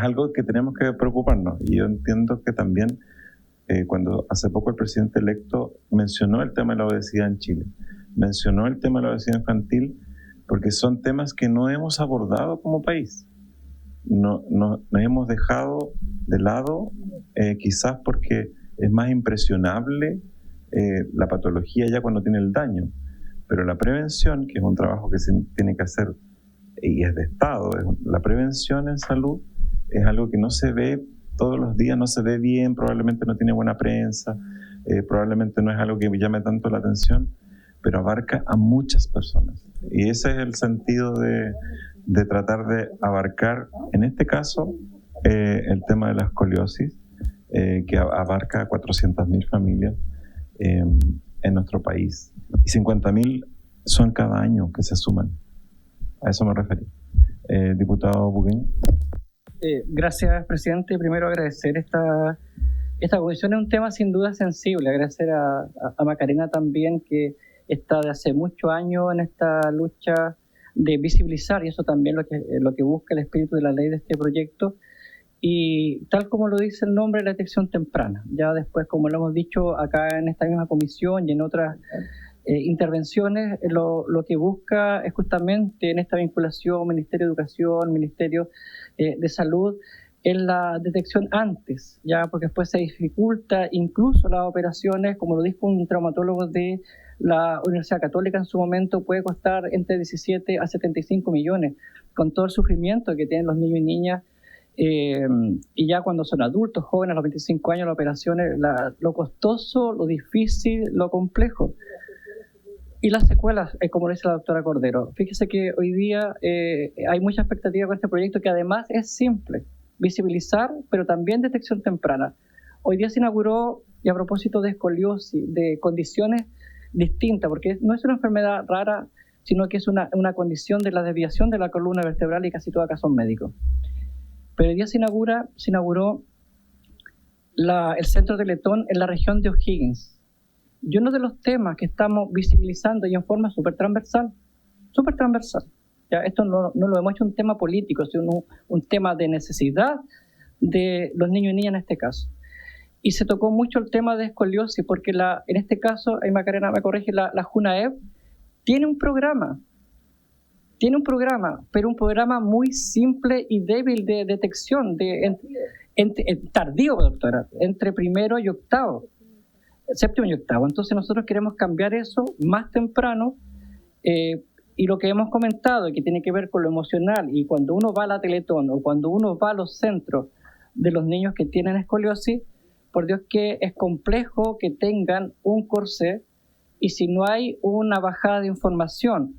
algo que tenemos que preocuparnos. Y yo entiendo que también, cuando hace poco el presidente electo mencionó el tema de la obesidad en Chile, mencionó el tema de la obesidad infantil, porque son temas que no hemos abordado como país. Nos hemos dejado de lado, quizás porque es más impresionable la patología ya cuando tiene el daño. Pero la prevención, que es un trabajo que se tiene que hacer y es de Estado, la prevención en salud es algo que no se ve todos los días, no se ve bien, probablemente no tiene buena prensa, probablemente no es algo que llame tanto la atención, pero abarca a muchas personas. Y ese es el sentido de tratar de abarcar, en este caso, el tema de la escoliosis, que abarca a 400.000 familias en nuestro país. Y 50.000 son cada año que se suman. A eso me referí. Diputado Bugueño. Gracias, presidente. Primero agradecer esta comisión. Es un tema sin duda sensible. Agradecer a Macarena también, que está de hace muchos años en esta lucha de visibilizar, y eso también lo que busca el espíritu de la ley de este proyecto. Y tal como lo dice el nombre, la detección temprana. Ya después, como lo hemos dicho acá en esta misma comisión y en otras intervenciones, lo que busca es justamente en esta vinculación Ministerio de Educación, Ministerio de Salud, en la detección antes, ya, porque después se dificulta incluso las operaciones, como lo dijo un traumatólogo de la Universidad Católica en su momento, puede costar entre 17 a 75 millones, con todo el sufrimiento que tienen los niños y niñas, y ya cuando son adultos, jóvenes, a los 25 años, las operaciones, lo costoso, lo difícil, lo complejo. Y las secuelas, como dice la doctora Cordero. Fíjese que hoy día hay mucha expectativa con este proyecto, que además es simple, visibilizar, pero también detección temprana. Hoy día se inauguró, y a propósito de escoliosis, de condiciones distintas, porque no es una enfermedad rara, sino que es una condición de la desviación de la columna vertebral, y casi todas acá son médicos. Pero hoy día se inauguró el centro de Teletón en la región de O'Higgins. Y uno de los temas que estamos visibilizando, y en forma súper transversal, ya, esto no lo hemos hecho un tema político, sino un tema de necesidad de los niños y niñas en este caso. Y se tocó mucho el tema de escoliosis, porque en este caso, ahí Macarena me corrige, la JUNAEV tiene un programa, pero un programa muy simple y débil de detección, tardío, doctora, entre primero y octavo. Séptimo y octavo. Entonces nosotros queremos cambiar eso más temprano, y lo que hemos comentado, que tiene que ver con lo emocional, y cuando uno va a la Teletón o cuando uno va a los centros de los niños que tienen escoliosis, por Dios que es complejo que tengan un corsé, y si no hay una bajada de información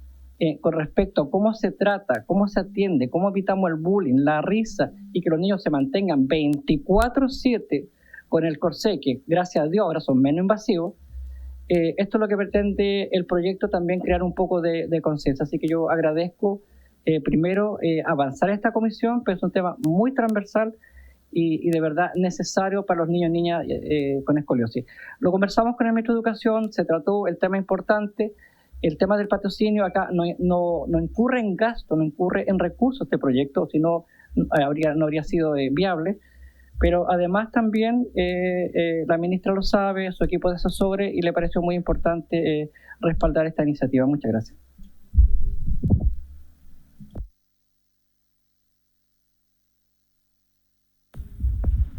con respecto a cómo se trata, cómo se atiende, cómo evitamos el bullying, la risa, y que los niños se mantengan 24/7 con el corsé, que gracias a Dios ahora son menos invasivos, esto es lo que pretende el proyecto, también crear un poco de conciencia. Así que yo agradezco primero avanzar esta comisión, pero es un tema muy transversal y de verdad necesario para los niños y niñas con escoliosis. Lo conversamos con el ministro de Educación, se trató el tema importante, el tema del patrocinio. Acá no incurre en gasto, no incurre en recursos este proyecto, si no habría sido viable. Pero además también la ministra lo sabe, su equipo de asesores, y le pareció muy importante respaldar esta iniciativa. Muchas gracias.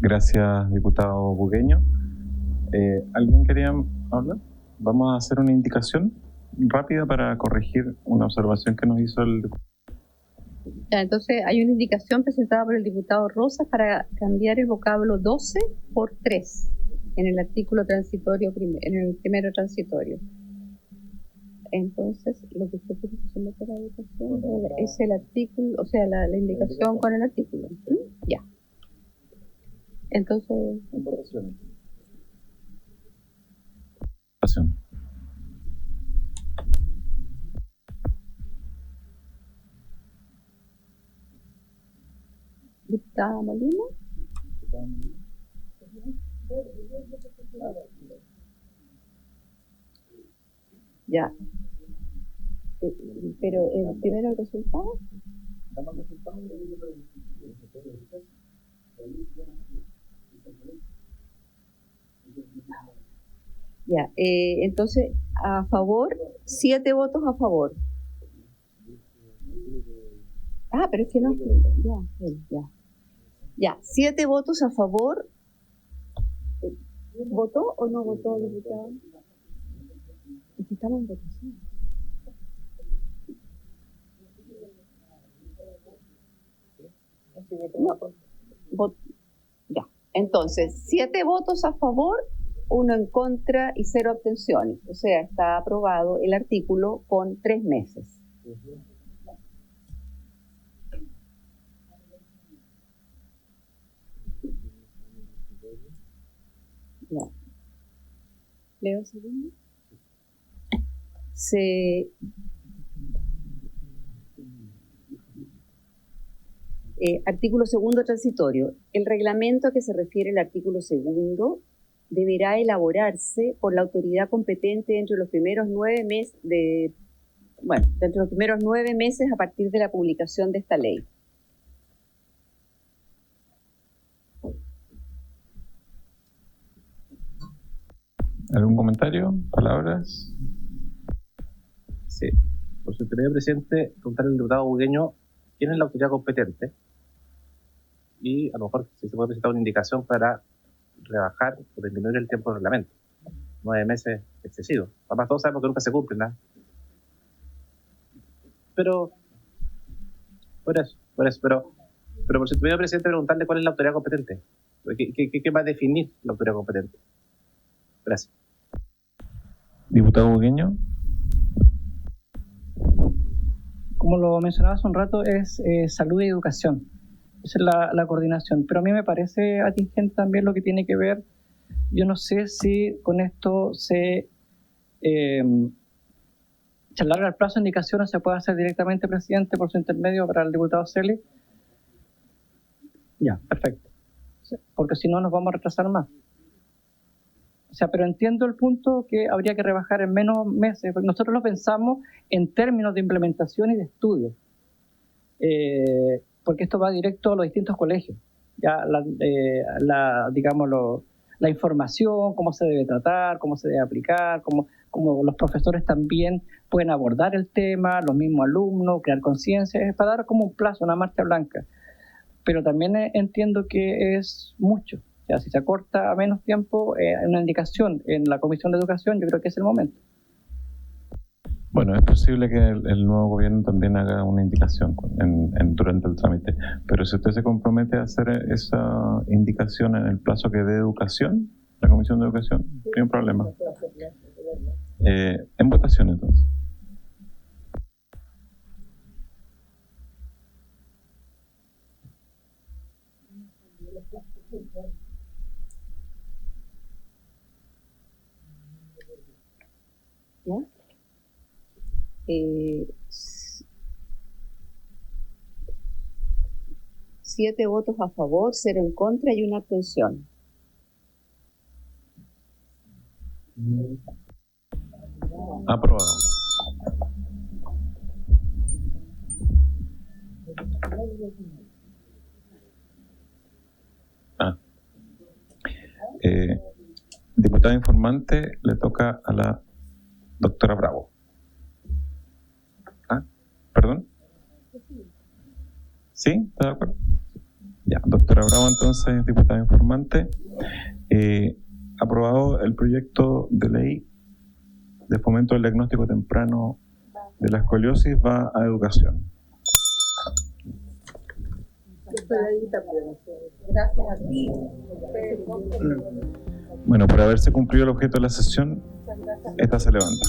Gracias, diputado Bugueño. ¿Alguien quería hablar? Vamos a hacer una indicación rápida para corregir una observación que nos hizo el diputado. Ya, entonces hay una indicación presentada por el diputado Rosas para cambiar el vocablo 12 por 3 en el artículo transitorio, en el primero transitorio. Entonces, lo que usted quiere someter a votación es el artículo, o sea, la indicación con el artículo. Ya. Entonces... Votación. Diputada Molina. Ya. Pero primero el resultado. Ya, entonces a favor, 7 votos a favor. Ah, pero es que no. Ya, 7 votos a favor. ¿Votó o no votó, diputado? Estamos en votación. No, ya. Entonces, 7 votos a favor 1 en contra y 0 abstenciones. O sea, está aprobado el artículo con 3 meses. No. ¿Leo segundo? Artículo segundo transitorio. El reglamento a que se refiere el artículo segundo deberá elaborarse por la autoridad competente dentro de los primeros 9 meses dentro de los primeros 9 meses a partir de la publicación de esta ley. ¿Algún comentario? ¿Palabras? Sí. Por su intermedio, presidente, preguntarle al diputado Bugueño quién es la autoridad competente y a lo mejor si se puede presentar una indicación para rebajar o disminuir el tiempo del reglamento. 9 meses excesivos. Además, todos sabemos que nunca se cumplen, ¿no? Pero por su intermedio, presidente, preguntarle cuál es la autoridad competente. ¿Qué va a definir la autoridad competente? Gracias. Diputado Bugueño. Como lo mencionaba hace un rato, es salud y educación. Esa es la coordinación. Pero a mí me parece atingente también lo que tiene que ver, yo no sé si con esto se alarga el plazo de indicación o se puede hacer directamente, presidente, por su intermedio para el diputado Celi. Ya, perfecto. Porque si no nos vamos a retrasar más. O sea, pero entiendo el punto que habría que rebajar en menos meses, porque nosotros lo pensamos en términos de implementación y de estudio, porque esto va directo a los distintos colegios. Ya la información, cómo se debe tratar, cómo se debe aplicar, cómo los profesores también pueden abordar el tema, los mismos alumnos, crear conciencia, es para dar como un plazo, una marcha blanca. Pero también entiendo que es mucho. O sea, si se acorta a menos tiempo, una indicación en la Comisión de Educación, yo creo que es el momento. Bueno, es posible que el nuevo gobierno también haga una indicación durante el trámite, pero si usted se compromete a hacer esa indicación en el plazo que dé educación, la Comisión de Educación, no hay un problema. En votación, entonces. ¿Ya? 7 votos a favor, 0 en contra y 1 abstención. Aprobado. Diputada informante, le toca a la doctora Bravo. ¿Perdón? ¿Sí? ¿Está de acuerdo? Ya, doctora Bravo, entonces, diputada informante. Aprobado el proyecto de ley de fomento del diagnóstico temprano de la escoliosis, va a educación. Gracias a ti. Bueno, por haberse cumplido el objeto de la sesión, esta se levanta.